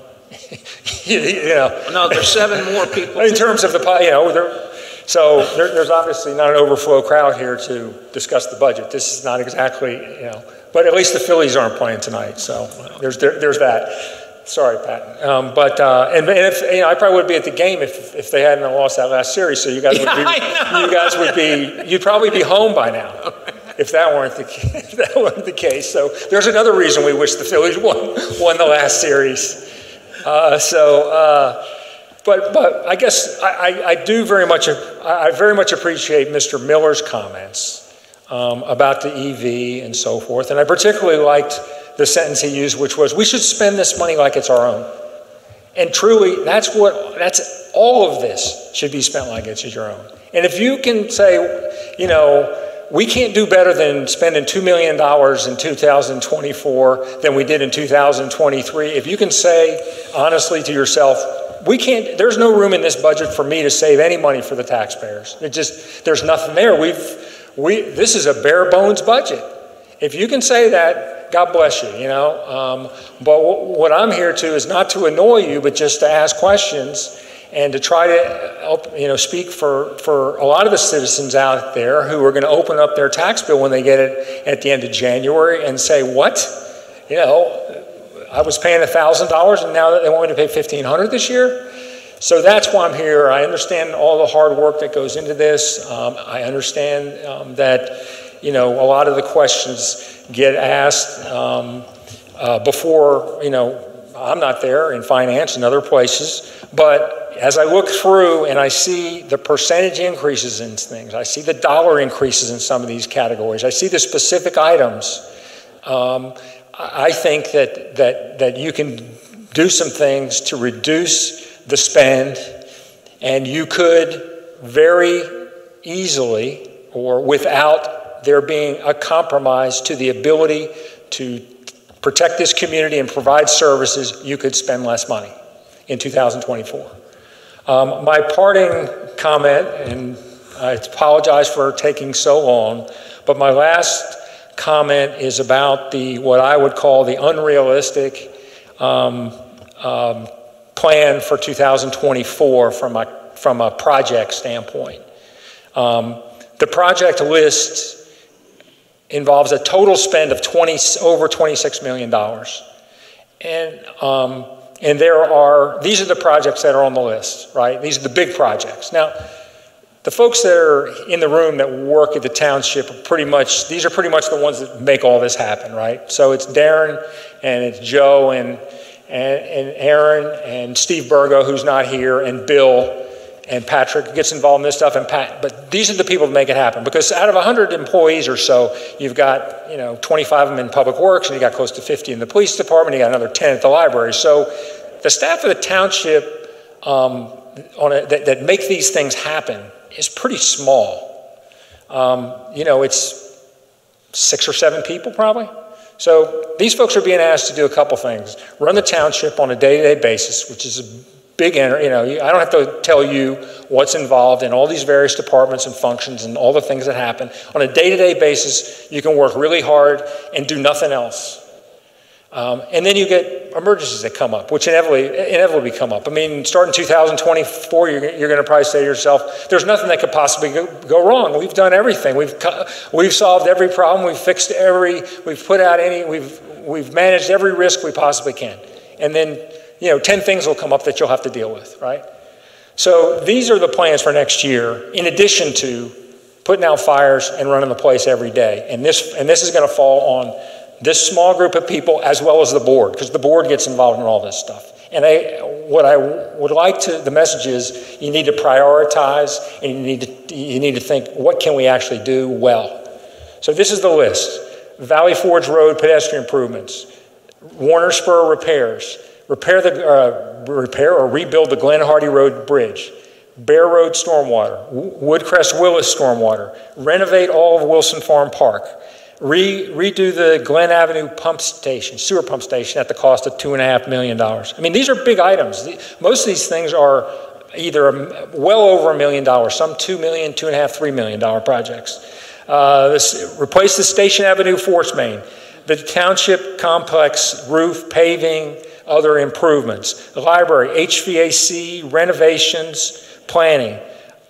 there's 7 more people. In terms of there's obviously not an overflow crowd here to discuss the budget. This is not exactly, but at least the Phillies aren't playing tonight, so there's that. Sorry, Pat. And if, I probably would be at the game if they hadn't lost that last series. So you guys you'd probably be home by now if that weren't the case. So there's another reason we wish the Phillies won the last series. But I guess I very much appreciate Mr. Miller's comments about the EV and so forth, and I particularly liked the sentence he used, which was, we should spend this money like it's our own. And truly, that's all of this should be spent like it's your own. And if you can say, we can't do better than spending $2 million in 2024 than we did in 2023, if you can say honestly to yourself, there's no room in this budget for me to save any money for the taxpayers. There's nothing there. This is a bare bones budget. If you can say that, God bless you, But what I'm here to is not to annoy you, but just to ask questions and to try to help, speak for a lot of the citizens out there who are going to open up their tax bill when they get it at the end of January and say, what? I was paying $1,000 and now they want me to pay $1,500 this year? So that's why I'm here. I understand all the hard work that goes into this. I understand that, a lot of the questions get asked before, I'm not there in finance and other places, but as I look through and I see the percentage increases in things, I see the dollar increases in some of these categories, I see the specific items, I think that you can do some things to reduce the spend, and you could very easily, or without there being a compromise to the ability to protect this community and provide services, you could spend less money in 2024. My parting comment, and I apologize for taking so long, but my last comment is about what I would call the unrealistic plan for 2024 from a project standpoint. The project list involves a total spend of over $26 million. And these are the projects that are on the list, right? These are the big projects. Now, the folks that are in the room that work at the township these are pretty much the ones that make all this happen, right? So it's Darren and it's Joe and Aaron and Steve Burgo, who's not here, and Bill and Patrick gets involved in this stuff, and Pat. But these are the people that make it happen, because out of 100 employees or so, you've got 25 of them in public works, and you got close to 50 in the police department. You got another 10 at the library. So the staff of the township that make these things happen is pretty small. It's 6 or 7 people probably. So these folks are being asked to do a couple things: run the township on a day-to-day basis, which is a big, I don't have to tell you what's involved in all these various departments and functions and all the things that happen. On a day-to-day basis, you can work really hard and do nothing else. And then you get emergencies that come up, which inevitably come up. I mean, starting 2024, you're going to probably say to yourself, there's nothing that could possibly go wrong. We've done everything. We've solved every problem. We've fixed we've managed every risk we possibly can. And then 10 things will come up that you'll have to deal with, right? So these are the plans for next year, in addition to putting out fires and running the place every day. And this is going to fall on this small group of people as well as the board, because the board gets involved in all this stuff. And the message is, you need to prioritize, and you need to think, what can we actually do well? So this is the list: Valley Forge Road pedestrian improvements, Warner Spur repairs, repair or rebuild the Glen Hardy Road Bridge, Bear Road stormwater, Woodcrest Willis stormwater, renovate all of Wilson Farm Park, redo the Glen Avenue sewer pump station at the cost of $2.5 million. I mean, these are big items. Most of these things are either well over $1 million, some $2 million, $2.5, $3 million projects. Replace the Station Avenue force main, the township complex roof, paving, other improvements, the library, HVAC, renovations, planning,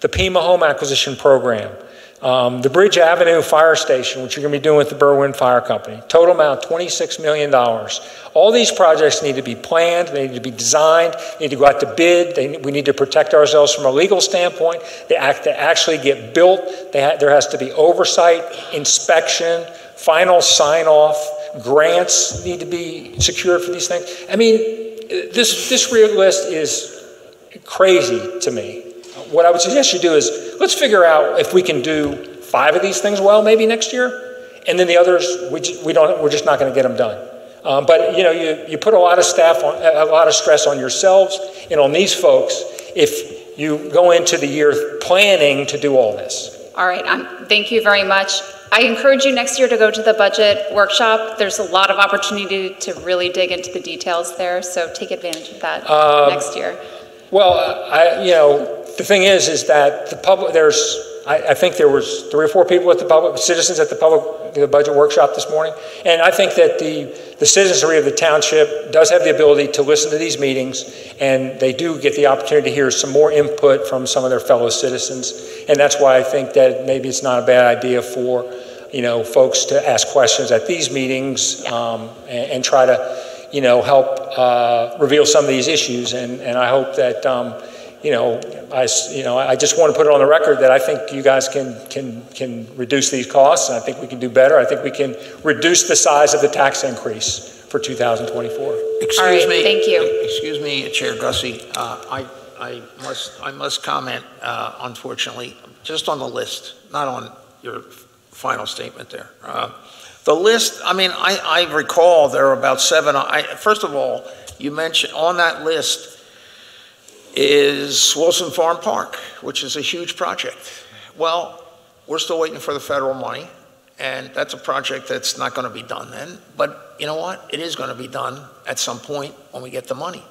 the Pima Home Acquisition Program, the Bridge Avenue Fire Station, which you're going to be doing with the Berwyn Fire Company. Total amount, $26 million. All these projects need to be planned, they need to be designed, they need to go out to bid, we need to protect ourselves from a legal standpoint. They actually get built. There has to be oversight, inspection, final sign-off, grants need to be secured for these things. I mean, this real list is crazy to me. What I would suggest you do is, let's figure out if we can do 5 of these things well, maybe next year, and then the others, we're just not going to get them done. But you put a lot of stress on yourselves and on these folks if you go into the year planning to do all this. All right, thank you very much. I encourage you next year to go to the budget workshop. There's a lot of opportunity to really dig into the details there, so take advantage of that next year. Well, the thing is that the public, I think there was 3 or 4 people at the citizens at the budget workshop this morning, and I think that the citizenry of the township does have the ability to listen to these meetings, and they do get the opportunity to hear some more input from some of their fellow citizens, and that's why I think that maybe it's not a bad idea for folks to ask questions at these meetings, and try to help reveal some of these issues, and I hope that I just want to put it on the record that I think you guys can reduce these costs, and I think we can do better. I think we can reduce the size of the tax increase for 2024. Excuse me. Thank you. Excuse me, Chair Gussie. I must comment, unfortunately, just on the list, not on your final statement there. The list, I mean, I recall there are about 7. First of all, you mentioned on that list, is Wilson Farm Park, which is a huge project. Well, we're still waiting for the federal money, and that's a project that's not going to be done then. But you know what? It is going to be done at some point when we get the money.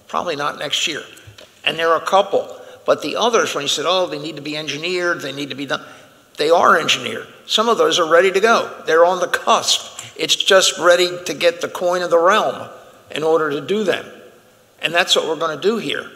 Probably not next year. And there are a couple. But the others, when you said, oh, they need to be engineered, they need to be done, they are engineered. Some of those are ready to go. They're on the cusp. It's just ready to get the coin of the realm in order to do them. And that's what we're going to do here.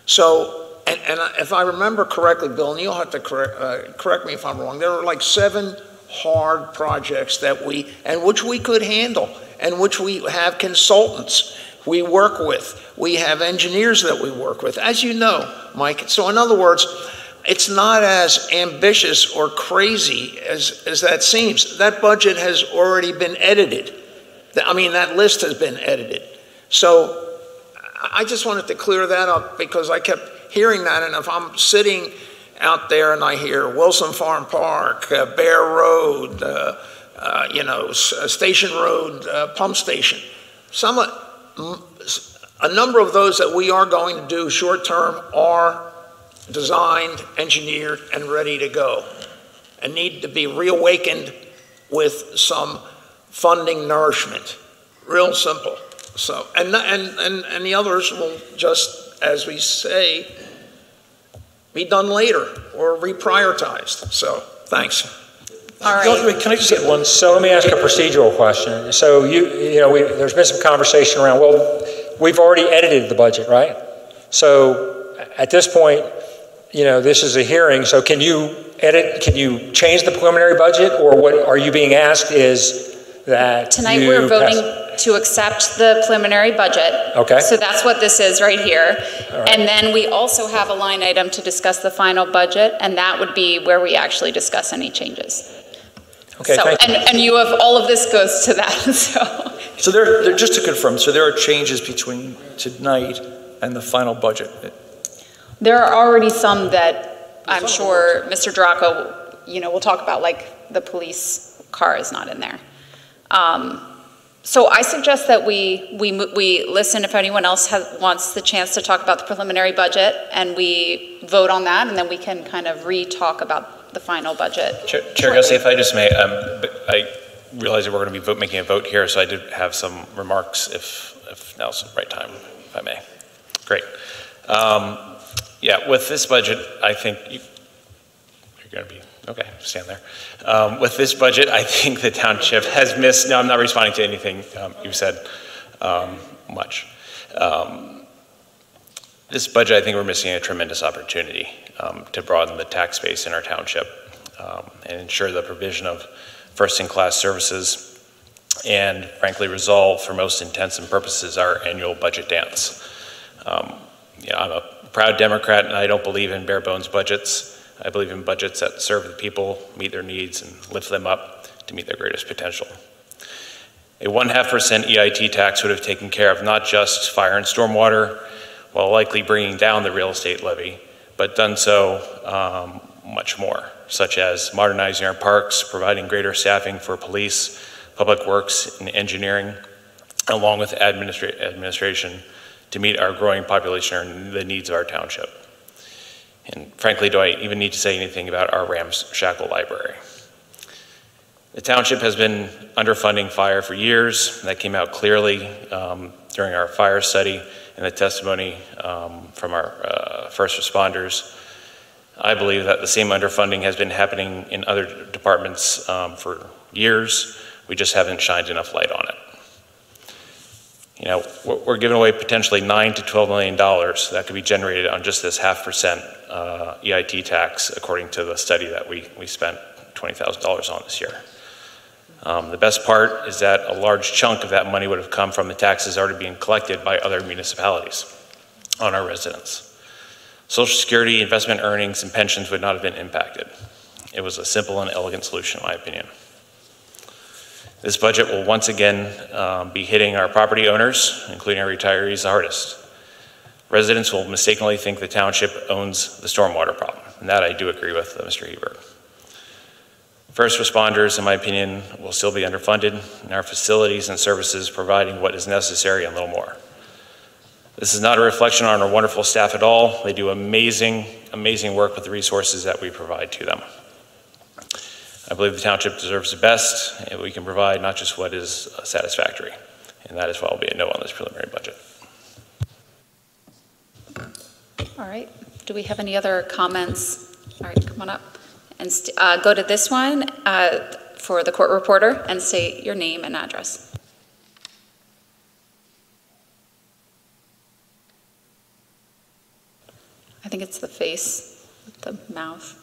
So, and if I remember correctly, Bill, and you'll have to correct me if I'm wrong, there were like 7 hard projects that which we could handle, and which we have consultants we work with. We have engineers that we work with, as you know, Mike. So in other words, it's not as ambitious or crazy as that seems. That budget has already been edited. I mean, that list has been edited. So I just wanted to clear that up, because I kept hearing that, and if I'm sitting out there and I hear Wilson Farm Park, Bear Road, Station Road, Pump Station, a number of those that we are going to do short term are designed, engineered, and ready to go, and need to be reawakened with some funding nourishment. Real simple. So, and the others will just, as we say, be done later or reprioritized. So, thanks. All right. Can I just get one? So let me ask a procedural question. So there's been some conversation around, well, we've already edited the budget, right? So at this point, this is a hearing, so can you change the preliminary budget, or what are you being asked is that tonight we're voting to accept the preliminary budget. Okay. So that's what this is right here. Right. And then we also have a line item to discuss the final budget, and that would be where we actually discuss any changes. Okay, so, thank you. And you have, all of this goes to that, So there, just to confirm, so there are changes between tonight and the final budget? There are already some that I'm sure Mr. Draco, we'll talk about, like the police car is not in there. So I suggest that we listen if anyone else wants the chance to talk about the preliminary budget, and we vote on that, and then we can kind of re-talk about the final budget. Chair Gussie, if I just may, I realize that we're going to be making a vote here, so I did have some remarks if now's the right time, if I may. Great. Yeah, with this budget, I think you're going to be, okay, stand there. With this budget, I think the township has missed, no, I'm not responding to anything you've said much. This budget, I think we're missing a tremendous opportunity to broaden the tax base in our township and ensure the provision of first-in-class services and, frankly, resolve, for most intents and purposes, our annual budget dance. I'm a proud Democrat, and I don't believe in bare-bones budgets. I believe in budgets that serve the people, meet their needs, and lift them up to meet their greatest potential. A 0.5% EIT tax would have taken care of not just fire and stormwater, while likely bringing down the real estate levy, but done so much more, such as modernizing our parks, providing greater staffing for police, public works, and engineering, along with administration to meet our growing population and the needs of our township. And frankly, do I even need to say anything about our ramshackle library? The township has been underfunding fire for years. That came out clearly during our fire study and the testimony from our first responders. I believe that the same underfunding has been happening in other departments for years. We just haven't shined enough light on it. We're giving away potentially $9 to $12 million that could be generated on just this 0.5% EIT tax, according to the study that we spent $20,000 on this year. The best part is that a large chunk of that money would have come from the taxes already being collected by other municipalities on our residents. Social Security, investment earnings, and pensions would not have been impacted. It was a simple and elegant solution, in my opinion. This budget will once again be hitting our property owners, including our retirees, the hardest. Residents will mistakenly think the township owns the stormwater problem, and that I do agree with Mr. Hebert. First responders, in my opinion, will still be underfunded, and our facilities and services providing what is necessary and a little more. This is not a reflection on our wonderful staff at all. They do amazing, amazing work with the resources that we provide to them. I believe the township deserves the best, and we can provide not just what is satisfactory. And that is why I'll be a no on this preliminary budget. All right. Do we have any other comments? All right, come on up. And go to this one for the court reporter and state your name and address. I think it's the face with the mouth.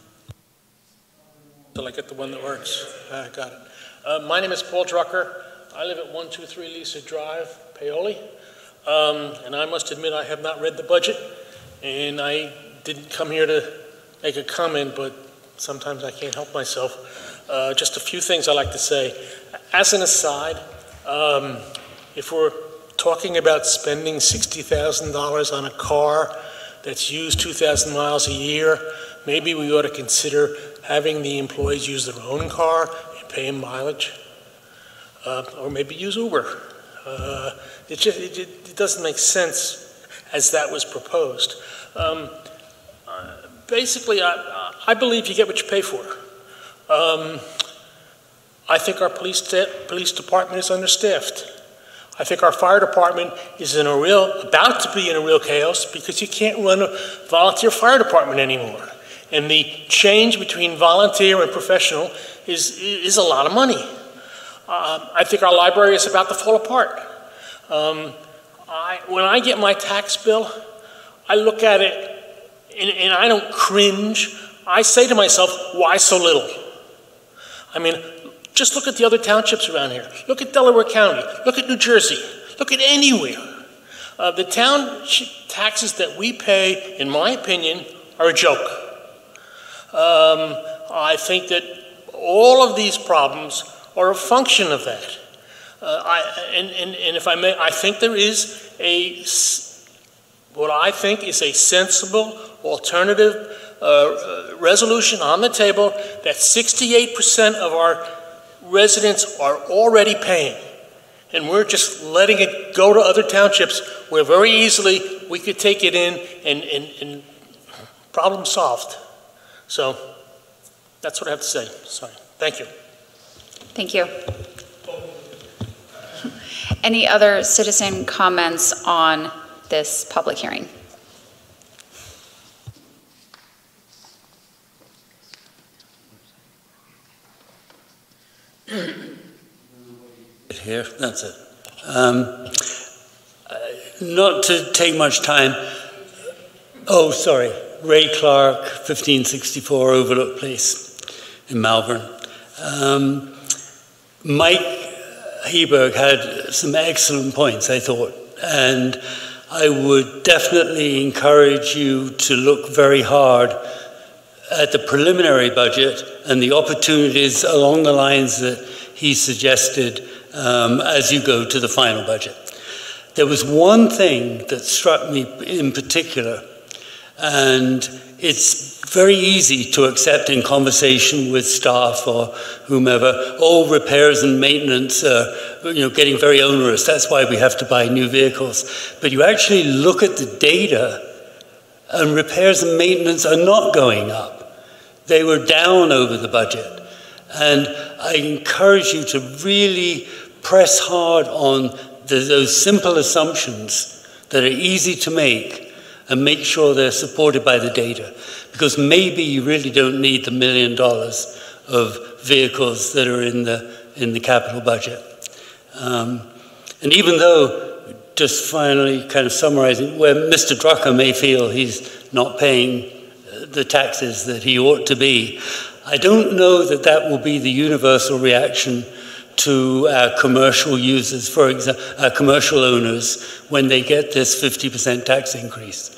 Till I get the one that works. Got it. My name is Paul Drucker. I live at 123 Lisa Drive, Paoli. And I must admit I have not read the budget, and I didn't come here to make a comment, but sometimes I can't help myself. Just a few things I'd like to say. As an aside, if we're talking about spending $60,000 on a car that's used 2,000 miles a year, maybe we ought to consider having the employees use their own car and pay them mileage, or maybe use Uber. It doesn't make sense as that was proposed. Basically, I believe you get what you pay for. I think our police department is understaffed. I think our fire department is about to be in a real chaos because you can't run a volunteer fire department anymore. And the change between volunteer and professional is a lot of money. I think our library is about to fall apart. When I get my tax bill, I look at it and I don't cringe. I say to myself, why so little? I mean, just look at the other townships around here. Look at Delaware County. Look at New Jersey. Look at anywhere. The township taxes that we pay, in my opinion, are a joke. I think that all of these problems are a function of that. And if I may, I think there is what I think is a sensible alternative resolution on the table that 68% of our residents are already paying. And we're just letting it go to other townships where very easily we could take it in and problem solved. So that's what I have to say. Sorry. Thank you. Thank you. Any other citizen comments on this public hearing? Here, that's it. Not to take much time. Oh, sorry. Ray Clark, 1564 Overlook Place in Malvern. Mike Heberg had some excellent points, I thought, and I would definitely encourage you to look very hard at the preliminary budget and the opportunities along the lines that he suggested as you go to the final budget. There was one thing that struck me in particular, and it's very easy to accept in conversation with staff or whomever, all repairs and maintenance are getting very onerous. That's why we have to buy new vehicles. But you actually look at the data and repairs and maintenance are not going up. They were down over the budget. And I encourage you to really press hard on those simple assumptions that are easy to make and make sure they're supported by the data. Because maybe you really don't need the $1 million of vehicles that are in the capital budget. And even though, just finally kind of summarizing, where Mr. Drucker may feel he's not paying the taxes that he ought to be, I don't know that that will be the universal reaction to our commercial users, for example, our commercial owners, when they get this 50% tax increase.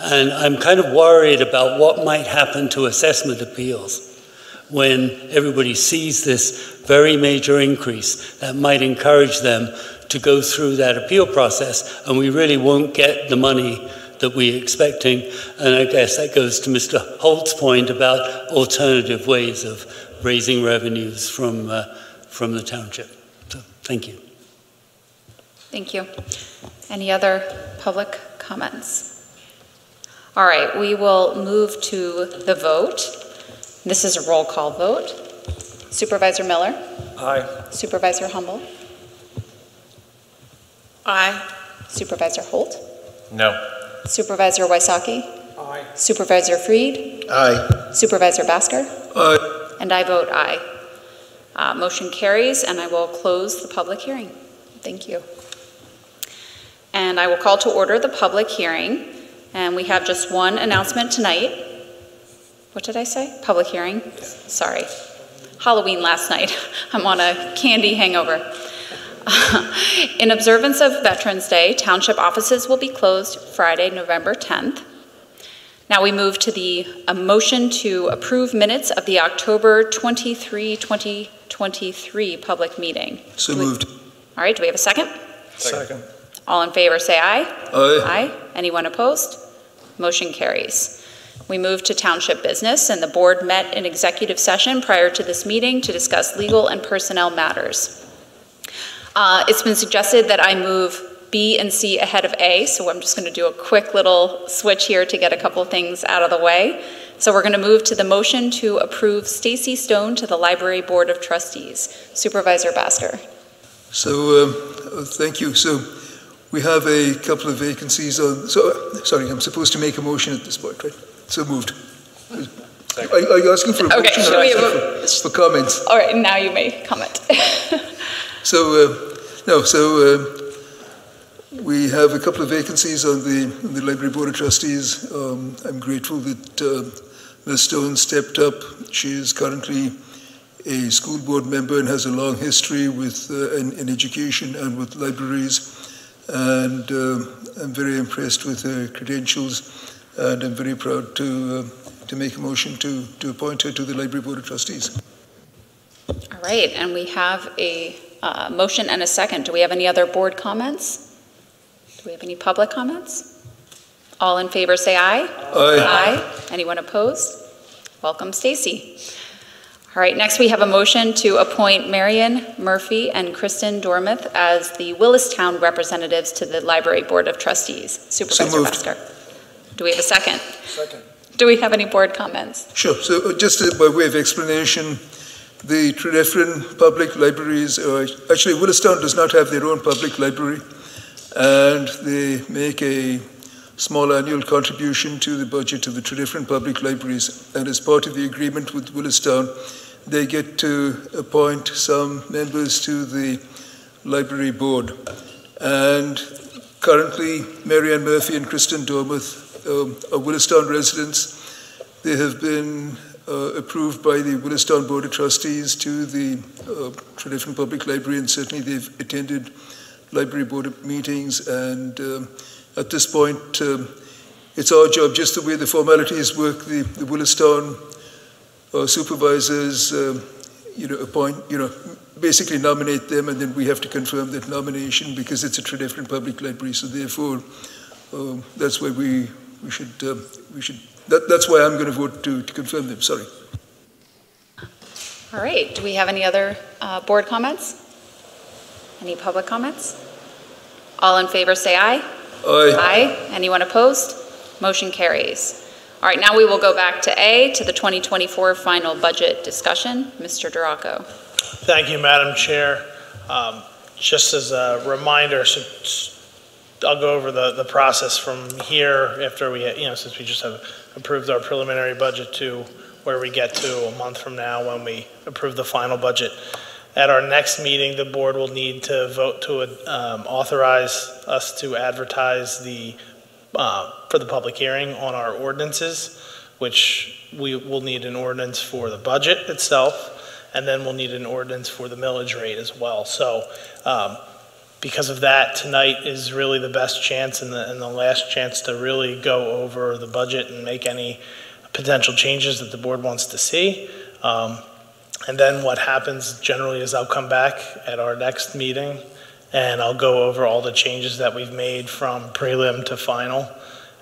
And I'm kind of worried about what might happen to assessment appeals when everybody sees this very major increase that might encourage them to go through that appeal process, and we really won't get the money that we're expecting. And I guess that goes to Mr. Holt's point about alternative ways of raising revenues from the township. So, thank you. Thank you. Any other public comments? All right, we will move to the vote. This is a roll call vote. Supervisor Miller? Aye. Supervisor Humble? Aye. Supervisor Holt? No. Supervisor Wysocki? Aye. Supervisor Freed? Aye. Supervisor Basker? Aye. And I vote aye. Motion carries, and I will close the public hearing. Thank you. And I will call to order the public hearing, and we have just one announcement tonight. What did I say? Public hearing? Sorry. Halloween last night. I'm on a candy hangover. In observance of Veterans Day, Township offices will be closed Friday, November 10th. Now we move to a motion to approve minutes of the October 23, 2023 public meeting. So moved. All right, do we have a second? Second. All in favor, say aye. Aye. Aye. Anyone opposed? Motion carries. We move to Township business, and the board met in executive session prior to this meeting to discuss legal and personnel matters. It's been suggested that I move B and C ahead of A, so I'm just going to do a quick little switch here to get a couple things out of the way. So we're going to move to the motion to approve Stacy Stone to the Library Board of Trustees. Supervisor Basker. So, thank you. So, we have a couple of vacancies on, sorry, I'm supposed to make a motion at this point, right? So moved. Are you asking for a motion should or we have for comments? All right, now you may comment. We have a couple of vacancies on the Library Board of Trustees. I'm grateful that Ms. Stone stepped up. She is currently a school board member and has a long history with in education and with libraries. And I'm very impressed with her credentials, and I'm very proud to make a motion to appoint her to the Library Board of Trustees. All right, and we have a motion and a second. Do we have any other board comments? Do we have any public comments? All in favor say aye. Aye. Aye. Anyone opposed? Welcome, Stacy. All right, next we have a motion to appoint Marion Murphy and Kristen Dormuth as the Willistown representatives to the Library Board of Trustees. Supervisor Basker. Do we have a second? Second. Do we have any board comments? Sure. So just by way of explanation, the Tredyffrin public libraries, actually Willistown does not have their own public library, and they make a small annual contribution to the budget of the Tredyffrin public libraries. And as part of the agreement with Willistown, they get to appoint some members to the library board. And currently, Marianne Murphy and Kristen Dormuth are Willistown residents. They have been approved by the Willistown Board of Trustees to the Tredyffrin Public Library, and certainly they've attended library board meetings. And at this point, it's our job, just the way the formalities work, the Willistown supervisors, basically nominate them, and then we have to confirm that nomination because it's a Tredyffrin Public Library. So therefore, that's why we should. That's why I'm going to vote to confirm them. Sorry. All right. Do we have any other board comments? Any public comments? All in favor say aye. Aye. Aye. Anyone opposed? Motion carries. All right, now we will go back to A, to the 2024 final budget discussion. Mr. Duraco. Thank you, Madam Chair. Just as a reminder, I'll go over the process from here after we, since we just have approved our preliminary budget to where we get to a month from now when we approve the final budget. At our next meeting, the board will need to vote to authorize us to advertise for the public hearing on our ordinances, which we will need an ordinance for the budget itself, and then we'll need an ordinance for the millage rate as well. So because of that, tonight is really the best chance and the last chance to really go over the budget and make any potential changes that the board wants to see. And then what happens generally is I'll come back at our next meeting and I'll go over all the changes that we've made from prelim to final,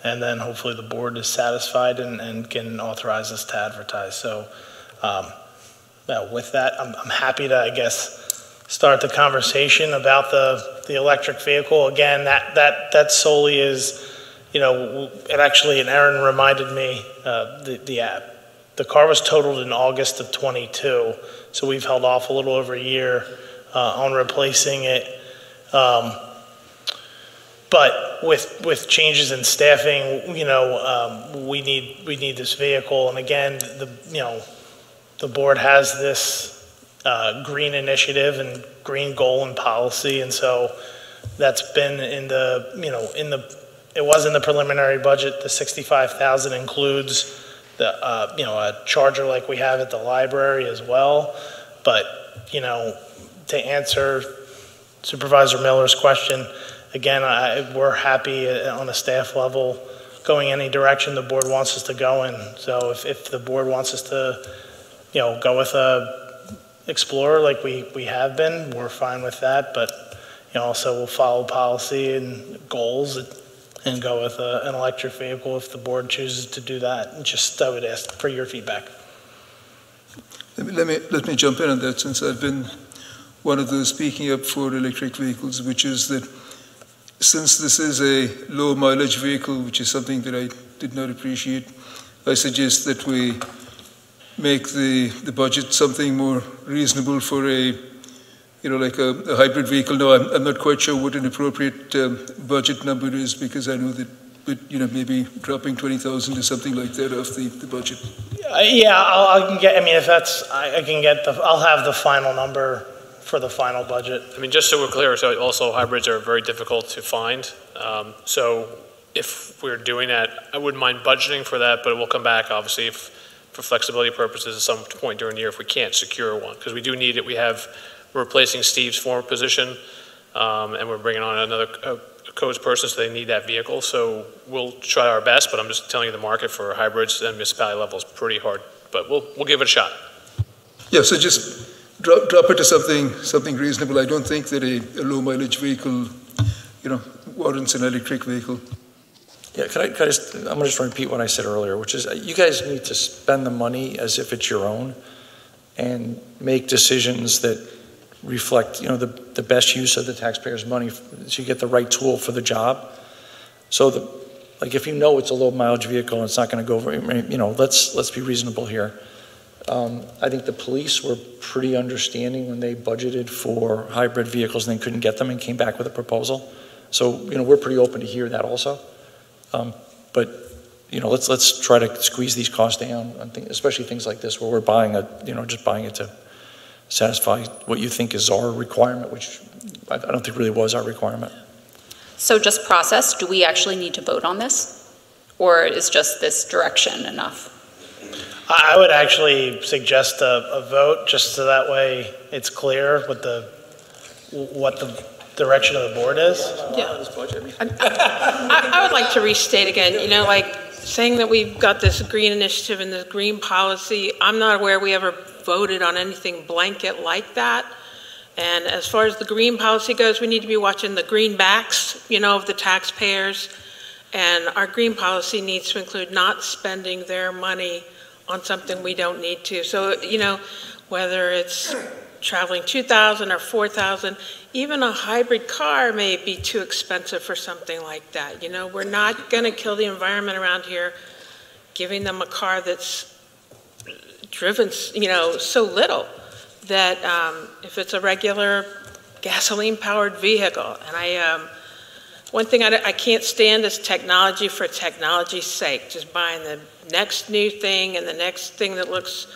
and then hopefully the board is satisfied and can authorize us to advertise. So with that, I'm happy to, I guess, start the conversation about the electric vehicle. Again, that solely is and actually, and Aaron reminded me, the car was totaled in August of 22, so we've held off a little over a year on replacing it. But with changes in staffing, we need this vehicle. And again, the board has this green initiative and green goal and policy, and so that's been in it was in the preliminary budget. The $65,000 includes a charger like we have at the library as well. But to answer Supervisor Miller's question, again, we're happy on a staff level going any direction the board wants us to go in. So if the board wants us to, go with a Explorer like we have been, we're fine with that. But also we'll follow policy and goals and go with an electric vehicle if the board chooses to do that. And I would ask for your feedback. Let me jump in on that, since I've been one of those speaking up for electric vehicles, which is that since this is a low mileage vehicle, which is something that I did not appreciate, I suggest that we make the budget something more reasonable for like a hybrid vehicle. No, I'm not quite sure what an appropriate budget number is, because I know that, but maybe dropping 20,000 or something like that off the budget. Yeah, I can get I'll have the final number for the final budget. Just so we're clear, so also hybrids are very difficult to find. So if we're doing that, I wouldn't mind budgeting for that, but it will come back, obviously, for flexibility purposes at some point during the year if we can't secure one, because we do need it. We're replacing Steve's former position, and we're bringing on another codes person, so they need that vehicle. So we'll try our best, but I'm just telling you the market for hybrids and municipality level is pretty hard, but we'll give it a shot. Yeah, so just drop it to something reasonable. I don't think that a low mileage vehicle, warrants an electric vehicle. Yeah, I'm going to just repeat what I said earlier, which is you guys need to spend the money as if it's your own and make decisions that reflect, the best use of the taxpayers' money, so you get the right tool for the job. So, if it's a low mileage vehicle and it's not going to go very, let's be reasonable here. I think the police were pretty understanding when they budgeted for hybrid vehicles and they couldn't get them and came back with a proposal. So, we're pretty open to hear that also. But let's try to squeeze these costs down, especially things like this where we're just buying it to satisfy what you think is our requirement, which I don't think really was our requirement. So just process, do we actually need to vote on this? Or is just this direction enough? I would actually suggest a vote, just so that way it's clear what the direction of the board is. Yeah. I would like to restate again, saying that we've got this green initiative and this green policy. I'm not aware we ever voted on anything blanket like that. And as far as the green policy goes, we need to be watching the greenbacks, of the taxpayers. And our green policy needs to include not spending their money on something we don't need to. So, whether it's traveling 2,000 or 4,000, even a hybrid car may be too expensive for something like that. We're not going to kill the environment around here giving them a car that's driven, so little that if it's a regular gasoline-powered vehicle. And one thing I can't stand is technology for technology's sake, just buying the next new thing and the next thing that looks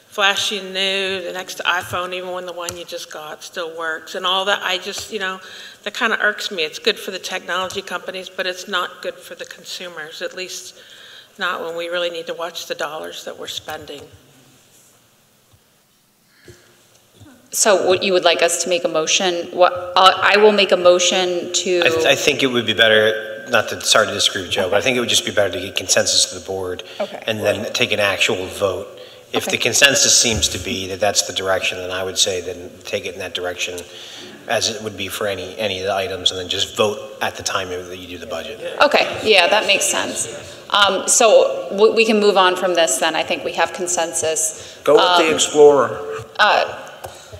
flashy and new, the next iPhone, even when the one you just got still works and all that. I just, that kind of irks me. It's good for the technology companies, but it's not good for the consumers, at least not when we really need to watch the dollars that we're spending. So what you would like us to make a motion? I will make a motion to... I think it would be better, sorry to disagree with Joe, but I think it would just be better to get consensus to the board and then take an actual vote. If the consensus seems to be that that's the direction, then I would say then take it in that direction as it would be for any of the items, and then just vote at the time that you do the budget. Okay, yeah, that makes sense. So we can move on from this then. I think we have consensus. Go with the Explorer.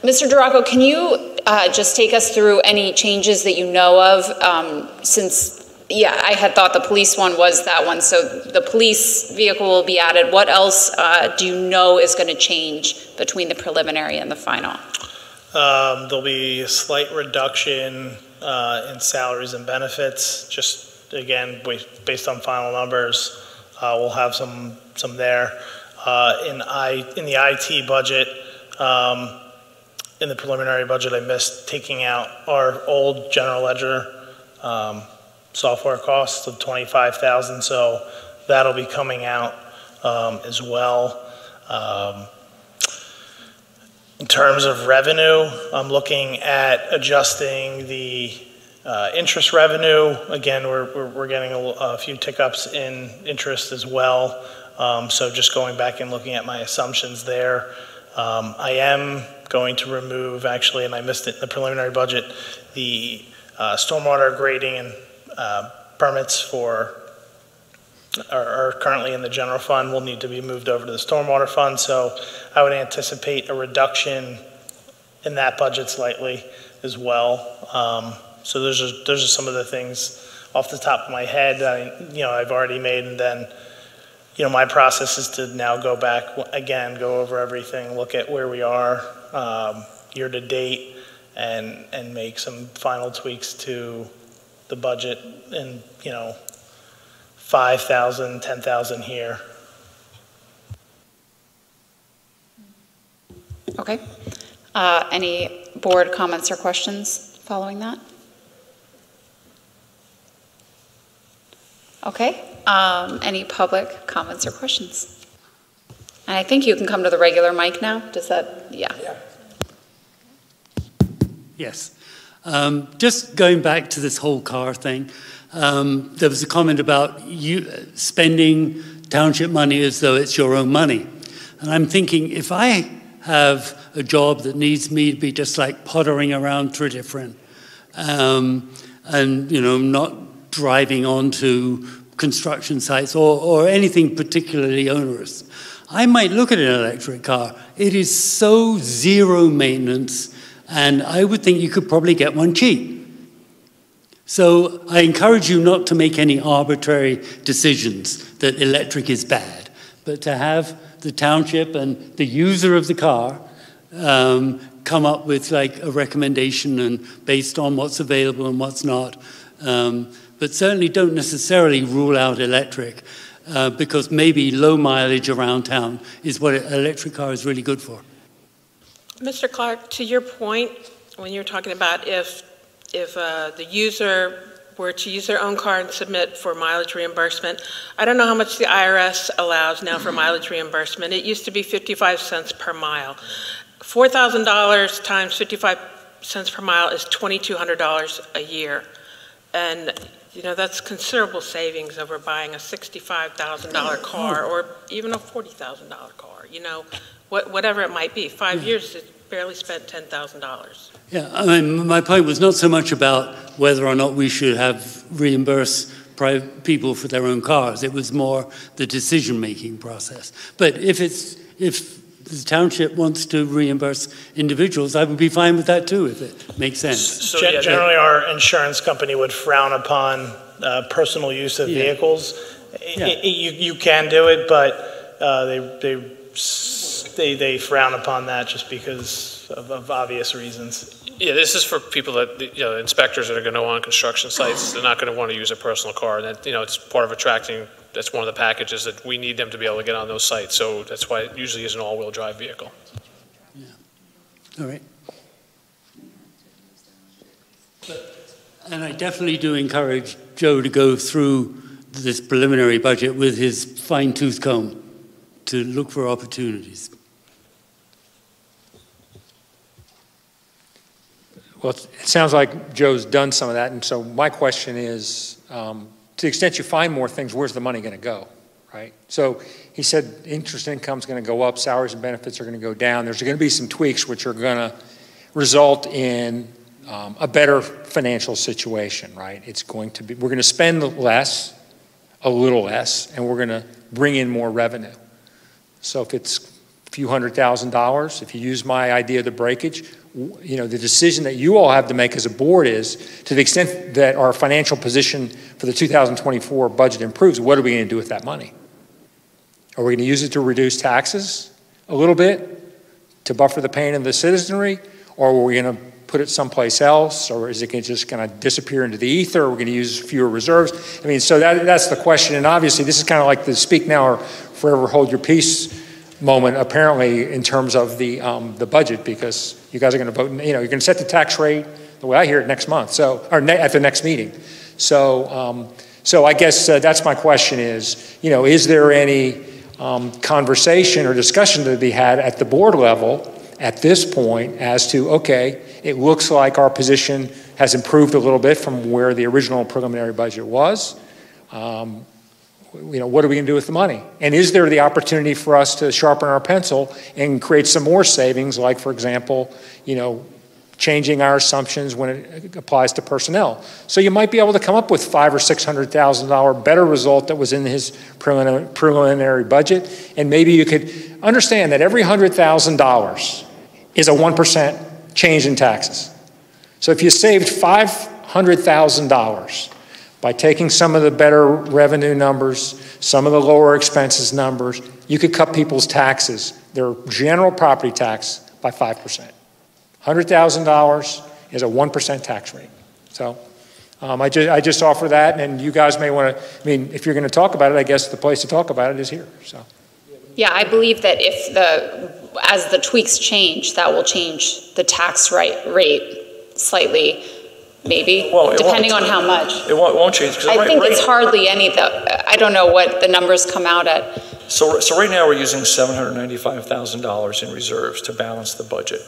Mr. Duraco, can you just take us through any changes that you know of since Yeah, I had thought the police one was that one, so the police vehicle will be added. What else do you know is going to change between the preliminary and the final? There'll be a slight reduction in salaries and benefits, just again, based on final numbers. We'll have some there. In the IT budget, in the preliminary budget, I missed taking out our old general ledger software costs of $25,000, so that'll be coming out as well. In terms of revenue, I'm looking at adjusting the interest revenue. Again, we're getting a few tick-ups in interest as well. So just going back and looking at my assumptions there. I am going to remove, actually, and I missed it in the preliminary budget, the stormwater grading and permits are currently in the general fund will need to be moved over to the stormwater fund. So I would anticipate a reduction in that budget slightly as well. So those are some of the things off the top of my head I've already made, and then my process is to now go back again, go over everything, look at where we are year to date, and make some final tweaks to the budget, and 5,000, 10,000 here. Okay. Any board comments or questions following that? Okay. Any public comments or questions? And I think you can come to the regular mic now. Does that, yeah. Yes. Just going back to this whole car thing, there was a comment about you spending township money as though it's your own money. And I'm thinking, if I have a job that needs me to be just like pottering around Tredyffrin, and not driving onto construction sites or anything particularly onerous, I might look at an electric car. It is so zero maintenance, and I would think you could probably get one cheap. So I encourage you not to make any arbitrary decisions that electric is bad, but to have the township and the user of the car come up with like a recommendation and based on what's available and what's not. But certainly don't necessarily rule out electric because maybe low mileage around town is what an electric car is really good for. Mr. Clark, to your point, when you're talking about if the user were to use their own car and submit for mileage reimbursement, I don't know how much the IRS allows now for mileage reimbursement. It used to be 55 cents per mile. $4,000 times 55 cents per mile is $2,200 a year. And that's considerable savings over buying a $65,000 car or even a $40,000 car, whatever it might be. 5 years, it's barely spent $10,000. Yeah, I mean, my point was not so much about whether or not we should have reimburse people for their own cars. It was more the decision-making process. But if the township wants to reimburse individuals, I would be fine with that too, if it makes sense. So generally, our insurance company would frown upon personal use of vehicles. You can do it, but they frown upon that just because of obvious reasons. Yeah, this is for people that, inspectors that are going to go on construction sites. They're not going to want to use a personal car. And that, it's part of attracting, that's one of the packages that we need them to be able to get on those sites. So that's why it usually is an all-wheel drive vehicle. Yeah. All right. And I definitely do encourage Joe to go through this preliminary budget with his fine-tooth comb to look for opportunities. Well, it sounds like Joe's done some of that, and so my question is, to the extent you find more things, where's the money going to go, right? So he said interest income is going to go up, salaries and benefits are going to go down. There's going to be some tweaks which are going to result in a better financial situation, right? It's going to be, we're going to spend less, a little less, and we're going to bring in more revenue. So if it's few $100,000. If you use my idea of the breakage, you know, the decision that you all have to make as a board is, to the extent that our financial position for the 2024 budget improves, what are we going to do with that money? Are we going to use it to reduce taxes a little bit to buffer the pain of the citizenry, or are we going to put it someplace else, or is it just going to disappear into the ether, or we're going to use fewer reserves? I mean, so that's the question, and obviously this is kind of like the speak now or forever hold your peace moment, apparently, in terms of the budget, because you guys are going to vote, you know, you're going to set the tax rate, the way I hear it, next month, so, or at the next meeting. So, so I guess that's my question is, you know, is there any conversation or discussion to be had at the board level at this point as to, okay, it looks like our position has improved a little bit from where the original preliminary budget was. You know, what are we going to do with the money? And is there the opportunity for us to sharpen our pencil and create some more savings, like, for example, you know, changing our assumptions when it applies to personnel? So you might be able to come up with $500,000 or $600,000 better result that was in his preliminary budget, and maybe you could understand that every $100,000 is a 1% change in taxes. So if you saved $500,000 by taking some of the better revenue numbers, some of the lower expenses numbers, you could cut people's taxes, their general property tax, by 5%. $100,000 is a 1% tax rate. So I just offer that, and you guys may want to, I mean, if you're going to talk about it, I guess the place to talk about it is here. So. Yeah, I believe that if as the tweaks change, that will change the tax rate slightly, maybe, well, depending on how much. It won't change. I think it's hardly any, I don't know what the numbers come out at. So right now we're using $795,000 in reserves to balance the budget.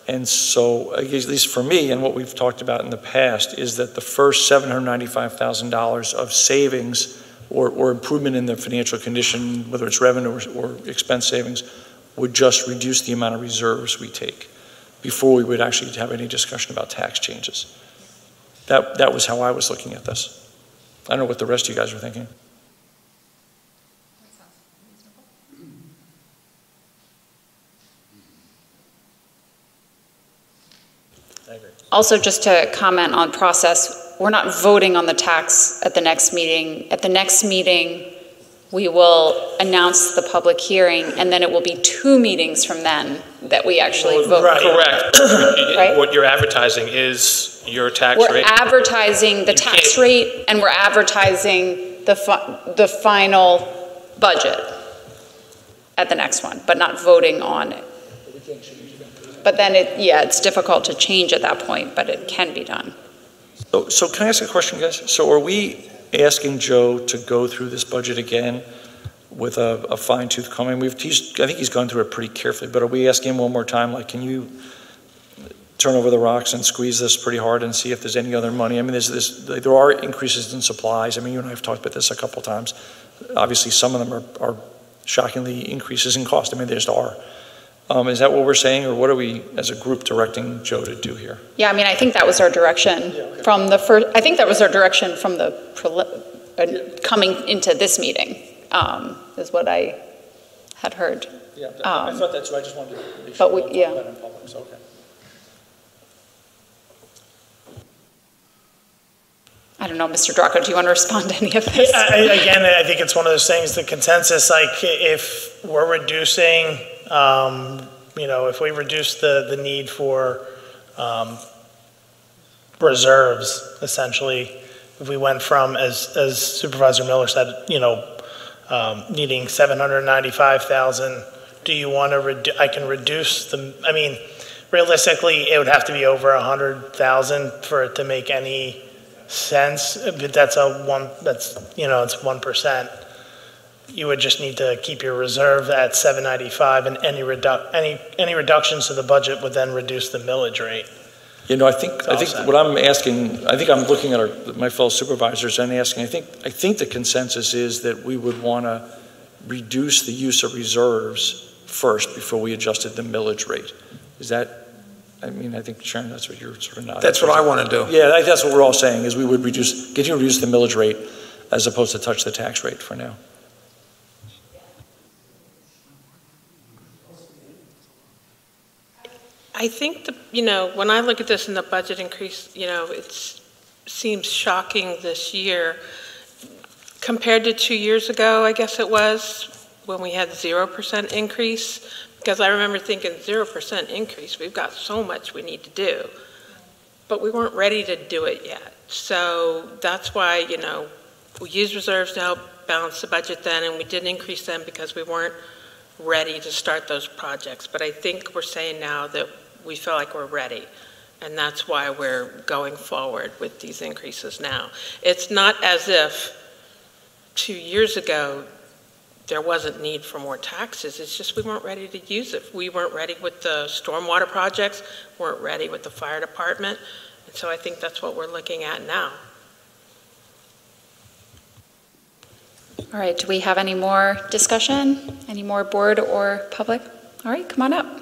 And so, at least for me, and what we've talked about in the past, is that the first $795,000 of savings or improvement in the financial condition, whether it's revenue or expense savings, would just reduce the amount of reserves we take before we would actually have any discussion about tax changes. That was how I was looking at this. I don't know what the rest of you guys were thinking. Also, just to comment on process, we're not voting on the tax at the next meeting. At the next meeting, we will announce the public hearing, and then it will be 2 meetings from then that we actually vote. Right. Correct. Right? What you're advertising is your tax rate. We're advertising the tax rate, and we're advertising the final budget at the next one, but not voting on it. But then it's difficult to change at that point, but it can be done. So can I ask a question, guys? So are we asking Joe to go through this budget again with a fine-tooth comb? I think he's gone through it pretty carefully, but are we asking him one more time, like, can you turn over the rocks and squeeze this pretty hard and see if there's any other money? I mean, there are increases in supplies. I mean, you and I have talked about this a couple times. Obviously, some of them are shockingly increases in cost. I mean, they just are. Is that what we're saying, or what are we, as a group, directing Joe to do here? Yeah, I mean, I think that was our direction from the first. I think that was our direction from the coming into this meeting, is what I had heard. Yeah, I thought that's what I just wanted to make sure. But yeah. That in public, so okay. I don't know, Mr. Draco, do you want to respond to any of this? Again, I think it's one of those things, the consensus, like, if we're reducing, you know, if we reduce the need for reserves, essentially, if we went from, as Supervisor Miller said, you know, needing 795,000, do you want to I can reduce I mean, realistically, it would have to be over 100,000 for it to make any sense, but that's you know, it's 1%. You would just need to keep your reserve at 795, and any reductions to the budget would then reduce the millage rate. You know, I think what I'm asking, I think I'm looking at my fellow supervisors and asking, I think the consensus is that we would want to reduce the use of reserves first before we adjusted the millage rate. Is that? I mean, I think, Sharon, that's what you're sort of nodding. That's what I want to do. Yeah, that's what we're all saying, is we would continue to reduce the millage rate as opposed to touch the tax rate for now. I think, when I look at this in the budget increase, it seems shocking this year compared to 2 years ago, I guess it was, when we had 0% increase, because I remember thinking 0% increase, we've got so much we need to do, but we weren't ready to do it yet. So that's why, we used reserves to help balance the budget then, and we didn't increase them because we weren't ready to start those projects. But I think we're saying now that we feel like we're ready, and that's why we're going forward with these increases now. It's not as if 2 years ago there wasn't need for more taxes. It's just we weren't ready to use it. We weren't ready with the stormwater projects, weren't ready with the fire department, and so I think that's what we're looking at now. All right, do we have any more discussion? Any more board or public? All right, come on up.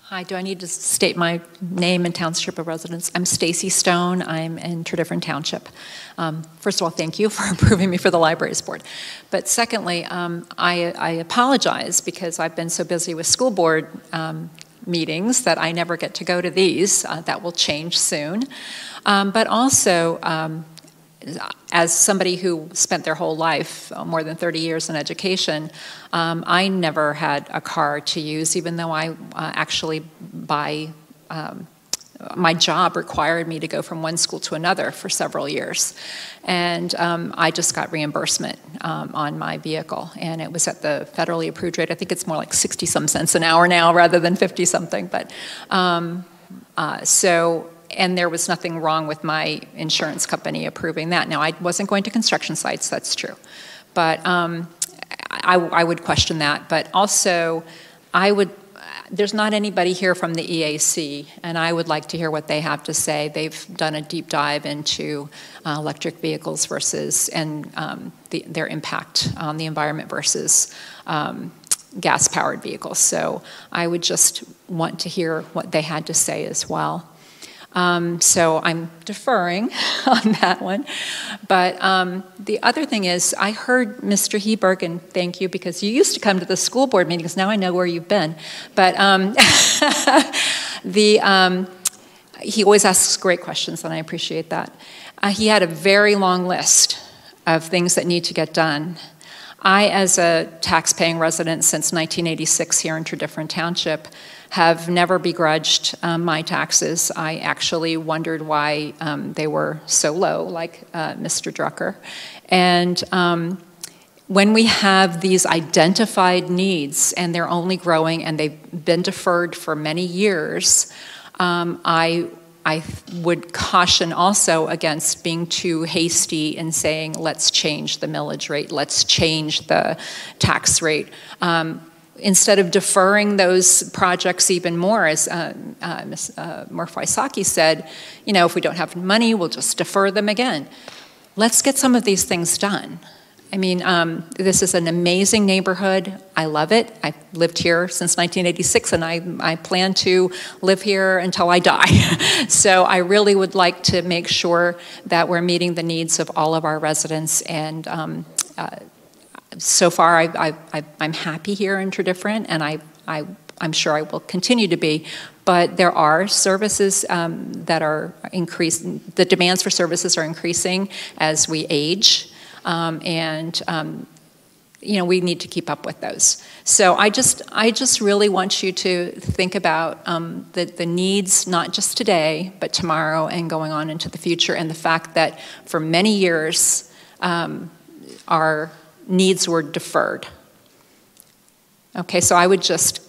Hi, do I need to state my name and township of residence? I'm Stacy Stone. I'm in Tredyffrin Township. First of all, thank you for approving me for the libraries board. But secondly, I apologize because I've been so busy with school board meetings that I never get to go to these. That will change soon. But also, as somebody who spent their whole life, more than 30 years in education, I never had a car to use, even though I actually, my job required me to go from one school to another for several years. And I just got reimbursement on my vehicle, and it was at the federally approved rate. I think it's more like 60-some cents an hour now rather than 50-something. But and there was nothing wrong with my insurance company approving that. Now, I wasn't going to construction sites, that's true. But I would question that. But also, there's not anybody here from the EAC, and I would like to hear what they have to say. They've done a deep dive into electric vehicles versus, and their impact on the environment versus gas-powered vehicles. So I would just want to hear what they had to say as well. So I'm deferring on that one. But the other thing is, I heard Mr. Heberg, and thank you, because you used to come to the school board meetings. Now I know where you've been. But he always asks great questions, and I appreciate that. He had a very long list of things that need to get done. I, as a tax-paying resident since 1986 here in Tredyffrin Township, have never begrudged my taxes. I actually wondered why they were so low, like Mr. Drucker. And when we have these identified needs, and they're only growing, and they've been deferred for many years, I would caution also against being too hasty in saying, let's change the millage rate, let's change the tax rate. Instead of deferring those projects even more, as Ms. Murphy-Saki said, if we don't have money, we'll just defer them again. Let's get some of these things done. I mean, this is an amazing neighborhood. I love it. I've lived here since 1986, and I plan to live here until I die. So I really would like to make sure that we're meeting the needs of all of our residents, and so far, I'm happy here in Tredyffrin, and I'm sure I will continue to be. But there are services that are increasing. The demands for services are increasing as we age, we need to keep up with those. So I just really want you to think about the needs, not just today, but tomorrow and going on into the future, and the fact that for many years, our needs were deferred. Okay, so I would just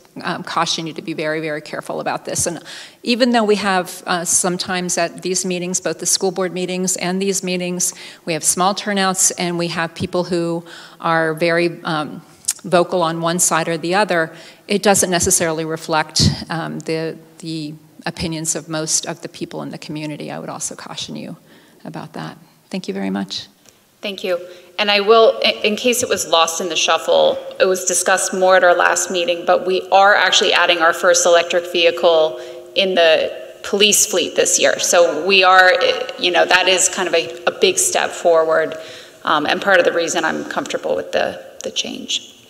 caution you to be very, very careful about this. And even though we have sometimes at these meetings, both the school board meetings and these meetings, we have small turnouts, and we have people who are very vocal on one side or the other, it doesn't necessarily reflect the opinions of most of the people in the community. I would also caution you about that. Thank you very much. Thank you. And I will, in case it was lost in the shuffle, it was discussed more at our last meeting, but we are actually adding our first electric vehicle in the police fleet this year. So we are, that is kind of a big step forward, and part of the reason I'm comfortable with the change.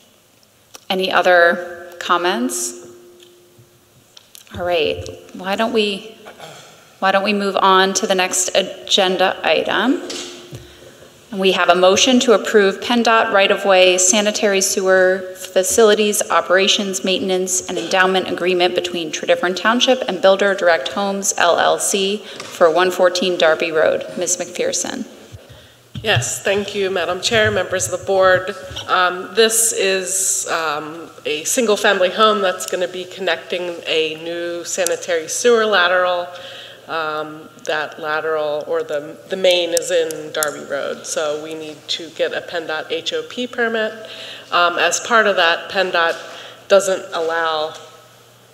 Any other comments? All right, why don't we move on to the next agenda item? We have a motion to approve PennDOT right-of-way sanitary sewer facilities operations, maintenance, and endowment agreement between Tredyffrin Township and Builder Direct Homes, LLC for 114 Darby Road. Ms. McPherson. Yes, thank you, Madam Chair, members of the board. This is a single-family home that's going to be connecting a new sanitary sewer lateral. That lateral, or the main, is in Darby Road, so we need to get a PennDOT HOP permit. As part of that, PennDOT doesn't allow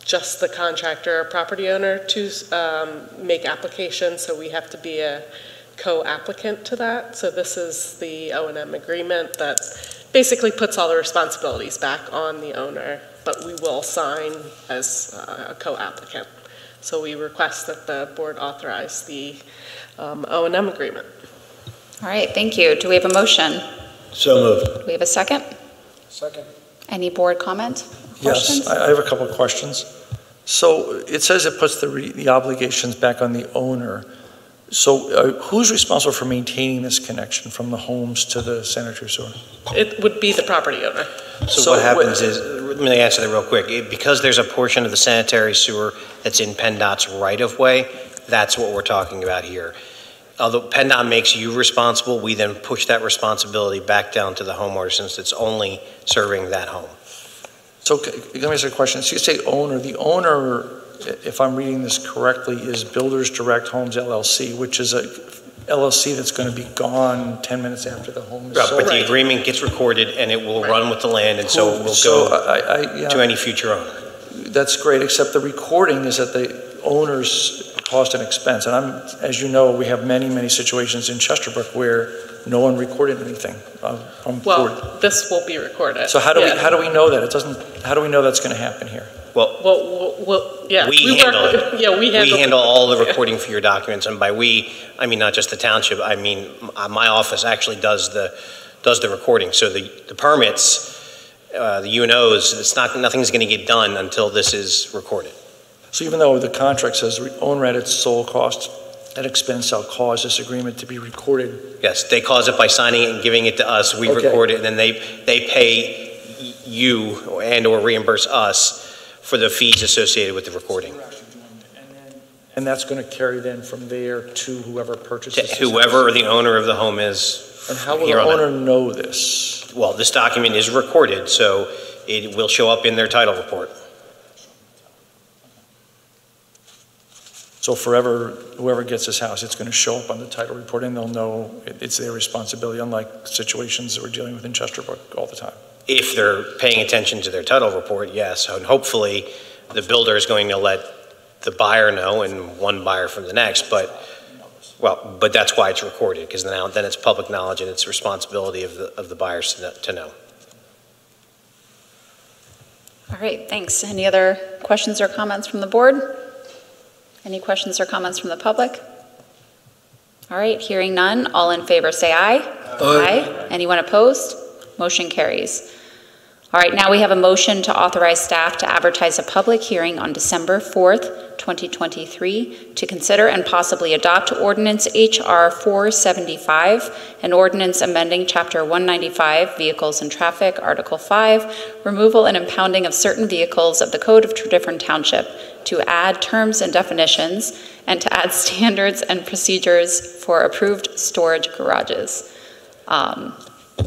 just the contractor or property owner to make applications, so we have to be a co-applicant to that. So this is the O&M agreement that basically puts all the responsibilities back on the owner, but we will sign as a co-applicant. So we request that the board authorize the O&M agreement. All right, thank you. Do we have a motion? So moved. Do we have a second? Second. Any board comment? Yes, I have a couple of questions. So it says it puts the obligations back on the owner. So who's responsible for maintaining this connection from the homes to the sanitary sewer? It would be the property owner. So what happens is, let me answer that real quick. Because there's a portion of the sanitary sewer that's in PennDOT's right-of-way, that's what we're talking about here. Although PennDOT makes you responsible, we then push that responsibility back down to the homeowner since it's only serving that home. So let me ask you a question. So you say owner. The owner, if I'm reading this correctly, is Builders Direct Homes, LLC, which is a LLC that's going to be gone 10 minutes after the home is sold. But the agreement gets recorded and it will run with the land, and so it will go to any future owner. That's great, except the recording is at the owner's cost and expense. And as you know, we have many, many situations in Chesterbrook where no one recorded anything. Well, this will be recorded. So how do we know that? How do we know that's going to happen here? Well, yeah. We handle all the recording for your documents, and by we, I mean not just the township. I mean my office actually does the recording. So the permits, the UNOs, nothing's going to get done until this is recorded. So even though the contract says owner at its sole cost and expense shall cause this agreement to be recorded. Yes, they cause it by signing it and giving it to us. We record it, and then they pay you and or reimburse us for the fees associated with the recording. And that's going to carry then from there to whoever purchases it? Whoever the owner of the home is. And how will the owner know this? Well, this document is recorded, so it will show up in their title report. So forever, whoever gets this house, it's going to show up on the title report and they'll know it's their responsibility, unlike situations that we're dealing with in Chesterbrook all the time. If they're paying attention to their title report, yes. And hopefully the builder is going to let the buyer know, and one buyer from the next, but that's why it's recorded, because then it's public knowledge and it's responsibility of the buyers to know. All right, thanks. Any other questions or comments from the board? Any questions or comments from the public? All right, hearing none. All in favor say aye. Aye. Anyone opposed? Motion carries. All right, now we have a motion to authorize staff to advertise a public hearing on December 4th, 2023 to consider and possibly adopt ordinance HR 475, an ordinance amending Chapter 195, Vehicles and Traffic, Article 5, removal and impounding of certain vehicles of the Code of Tredyffrin Township, to add terms and definitions and to add standards and procedures for approved storage garages.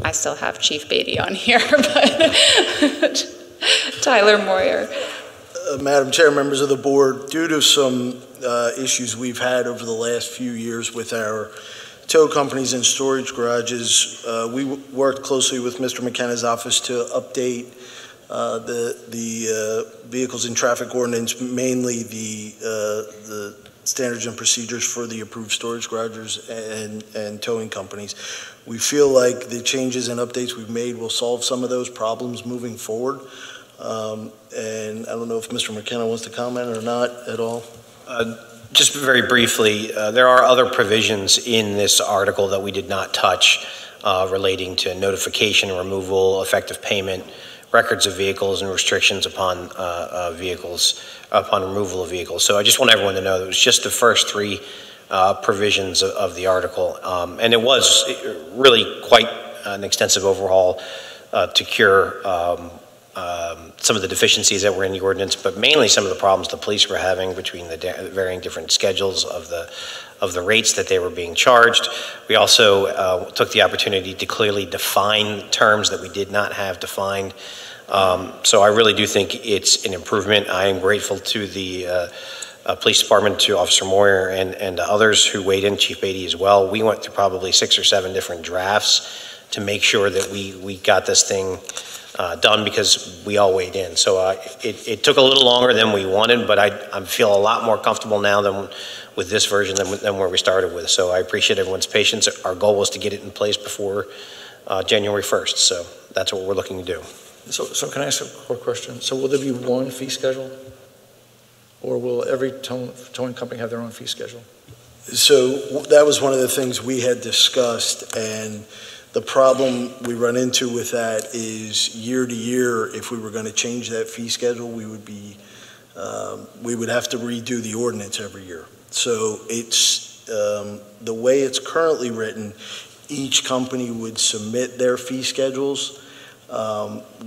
I still have Chief Beatty on here, but Tyler Moyer. Madam Chair, members of the board, due to some issues we've had over the last few years with our tow companies and storage garages, we worked closely with Mr. McKenna's office to update the vehicles and traffic ordinance, mainly the standards and procedures for the approved storage garages and towing companies. We feel like the changes and updates we've made will solve some of those problems moving forward. And I don't know if Mr. McKenna wants to comment or not at all. Just very briefly, there are other provisions in this article that we did not touch relating to notification, removal, effective payment. records of vehicles and restrictions upon upon removal of vehicles. So I just want everyone to know that it was just the first three provisions of the article. And it was really quite an extensive overhaul to cure some of the deficiencies that were in the ordinance, but mainly some of the problems the police were having between the varying different schedules of the rates that they were being charged. We also took the opportunity to clearly define terms that we did not have defined. So I really do think it's an improvement. I am grateful to the police department, to Officer Moyer and others who weighed in, Chief Beatty as well. We went through probably 6 or 7 different drafts to make sure that we got this thing done, because we all weighed in. So it took a little longer than we wanted, but I feel a lot more comfortable now than with this version than where we started with. So I appreciate everyone's patience. Our goal was to get it in place before January 1st. So that's what we're looking to do. So can I ask a quick question? So will there be one fee schedule? Or will every towing company have their own fee schedule? So that was one of the things we had discussed, and the problem we run into with that is year to year, if we were going to change that fee schedule, we would have to redo the ordinance every year. So it's the way it's currently written, each company would submit their fee schedules.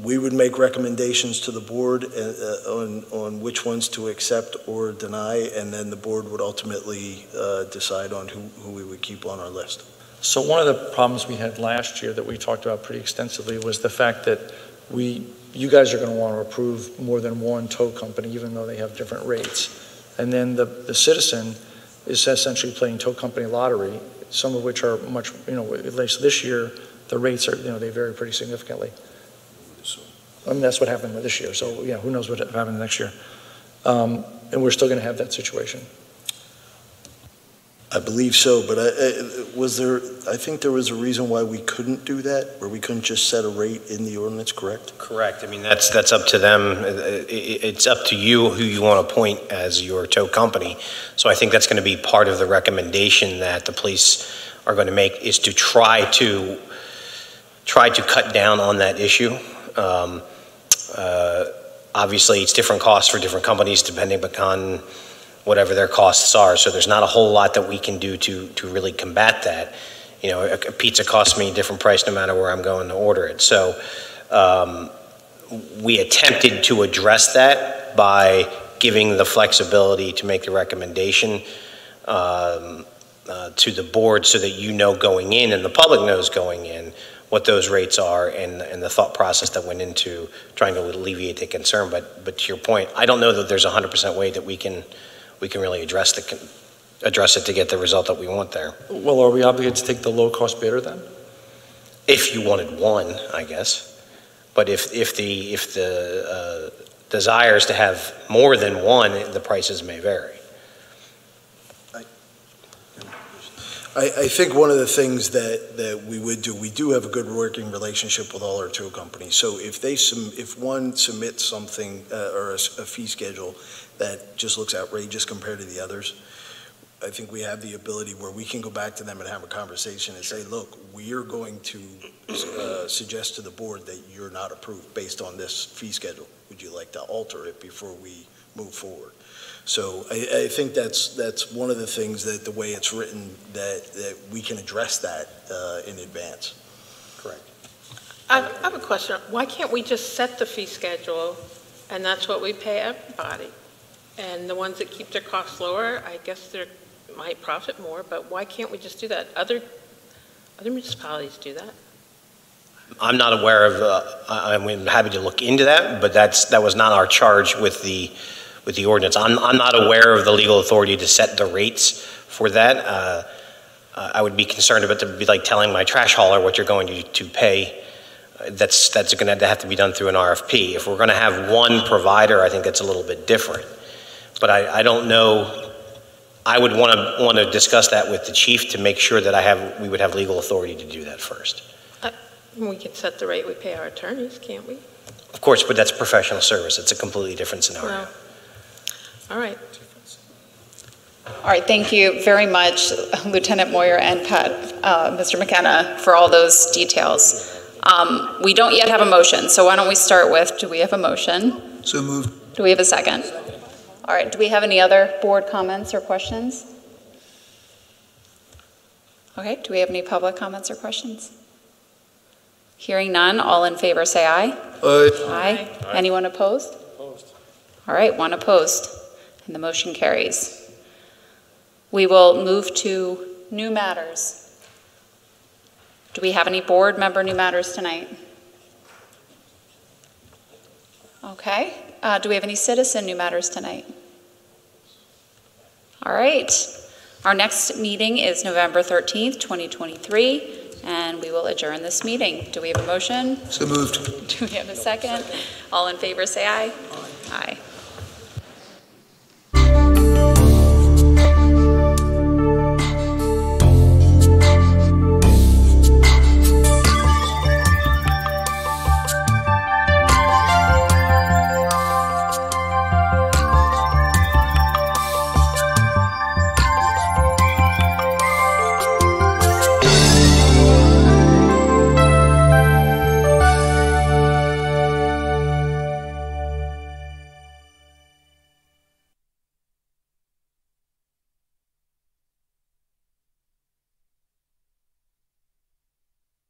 We would make recommendations to the board on which ones to accept or deny, and then the board would ultimately decide on who we would keep on our list. So one of the problems we had last year that we talked about pretty extensively was the fact that you guys are going to want to approve more than one tow company, even though they have different rates. And then the citizen is essentially playing tow company lottery, some of which are much, at least this year, the rates are, they vary pretty significantly. I mean, that's what happened this year. So, yeah, who knows what happened next year. And we're still going to have that situation. I believe so, but I think there was a reason why we couldn't do that, where we couldn't just set a rate in the ordinance, correct? Correct. I mean, that's up to them. It's up to you who you want to appoint as your tow company. So I think that's going to be part of the recommendation that the police are going to make, is to try to cut down on that issue. Obviously, it's different costs for different companies depending upon whatever their costs are. So there's not a whole lot that we can do to really combat that. A pizza costs me a different price no matter where I'm going to order it. So we attempted to address that by giving the flexibility to make the recommendation to the board, so that going in, and the public knows going in, what those rates are and the thought process that went into trying to alleviate the concern. But to your point, I don't know that there's a 100% way that we can really address it to get the result that we want there. Well, are we obligated to take the low-cost bidder then? If you wanted one, I guess. But if the desire is to have more than one, the prices may vary. I think one of the things that we would do, we do have a good working relationship with all our tow companies. So if one submits something or a fee schedule that just looks outrageous compared to the others, I think we have the ability where we can go back to them and have a conversation and say, look, we are going to suggest to the board that you're not approved based on this fee schedule. Would you like to alter it before we move forward? So I think that's one of the things that the way it's written, that we can address that in advance. Correct. I have a question. Why can't we just set the fee schedule, and that's what we pay everybody? And the ones that keep their costs lower, I guess they might profit more, but why can't we just do that? Other municipalities do that. I'm not aware of, I'm happy to look into that, but that was not our charge with the ordinance. I'm not aware of the legal authority to set the rates for that. I would be concerned about it to be like telling my trash hauler what you're going to pay. That's going to have to be done through an RFP. If we're going to have one provider, I think that's a little bit different. But I don't know. I would want to discuss that with the chief to make sure that we would have legal authority to do that first. We can set the rate we pay our attorneys, can't we? Of course, but that's professional service. It's a completely different scenario. Well, all right. All right, thank you very much, Lieutenant Moyer and Pat, Mr. McKenna, for all those details. We don't yet have a motion, so why don't we start with, do we have a motion? So moved. Do we have a second? All right, do we have any other board comments or questions? Okay, do we have any public comments or questions? Hearing none, all in favor say aye. Aye. Aye. Anyone opposed? Opposed. All right, one opposed, and the motion carries. We will move to new matters. Do we have any board member new matters tonight? Okay. Do we have any citizen new matters tonight? All right. Our next meeting is November 13th, 2023, and we will adjourn this meeting. Do we have a motion? So moved. Do we have a second? All in favor say aye.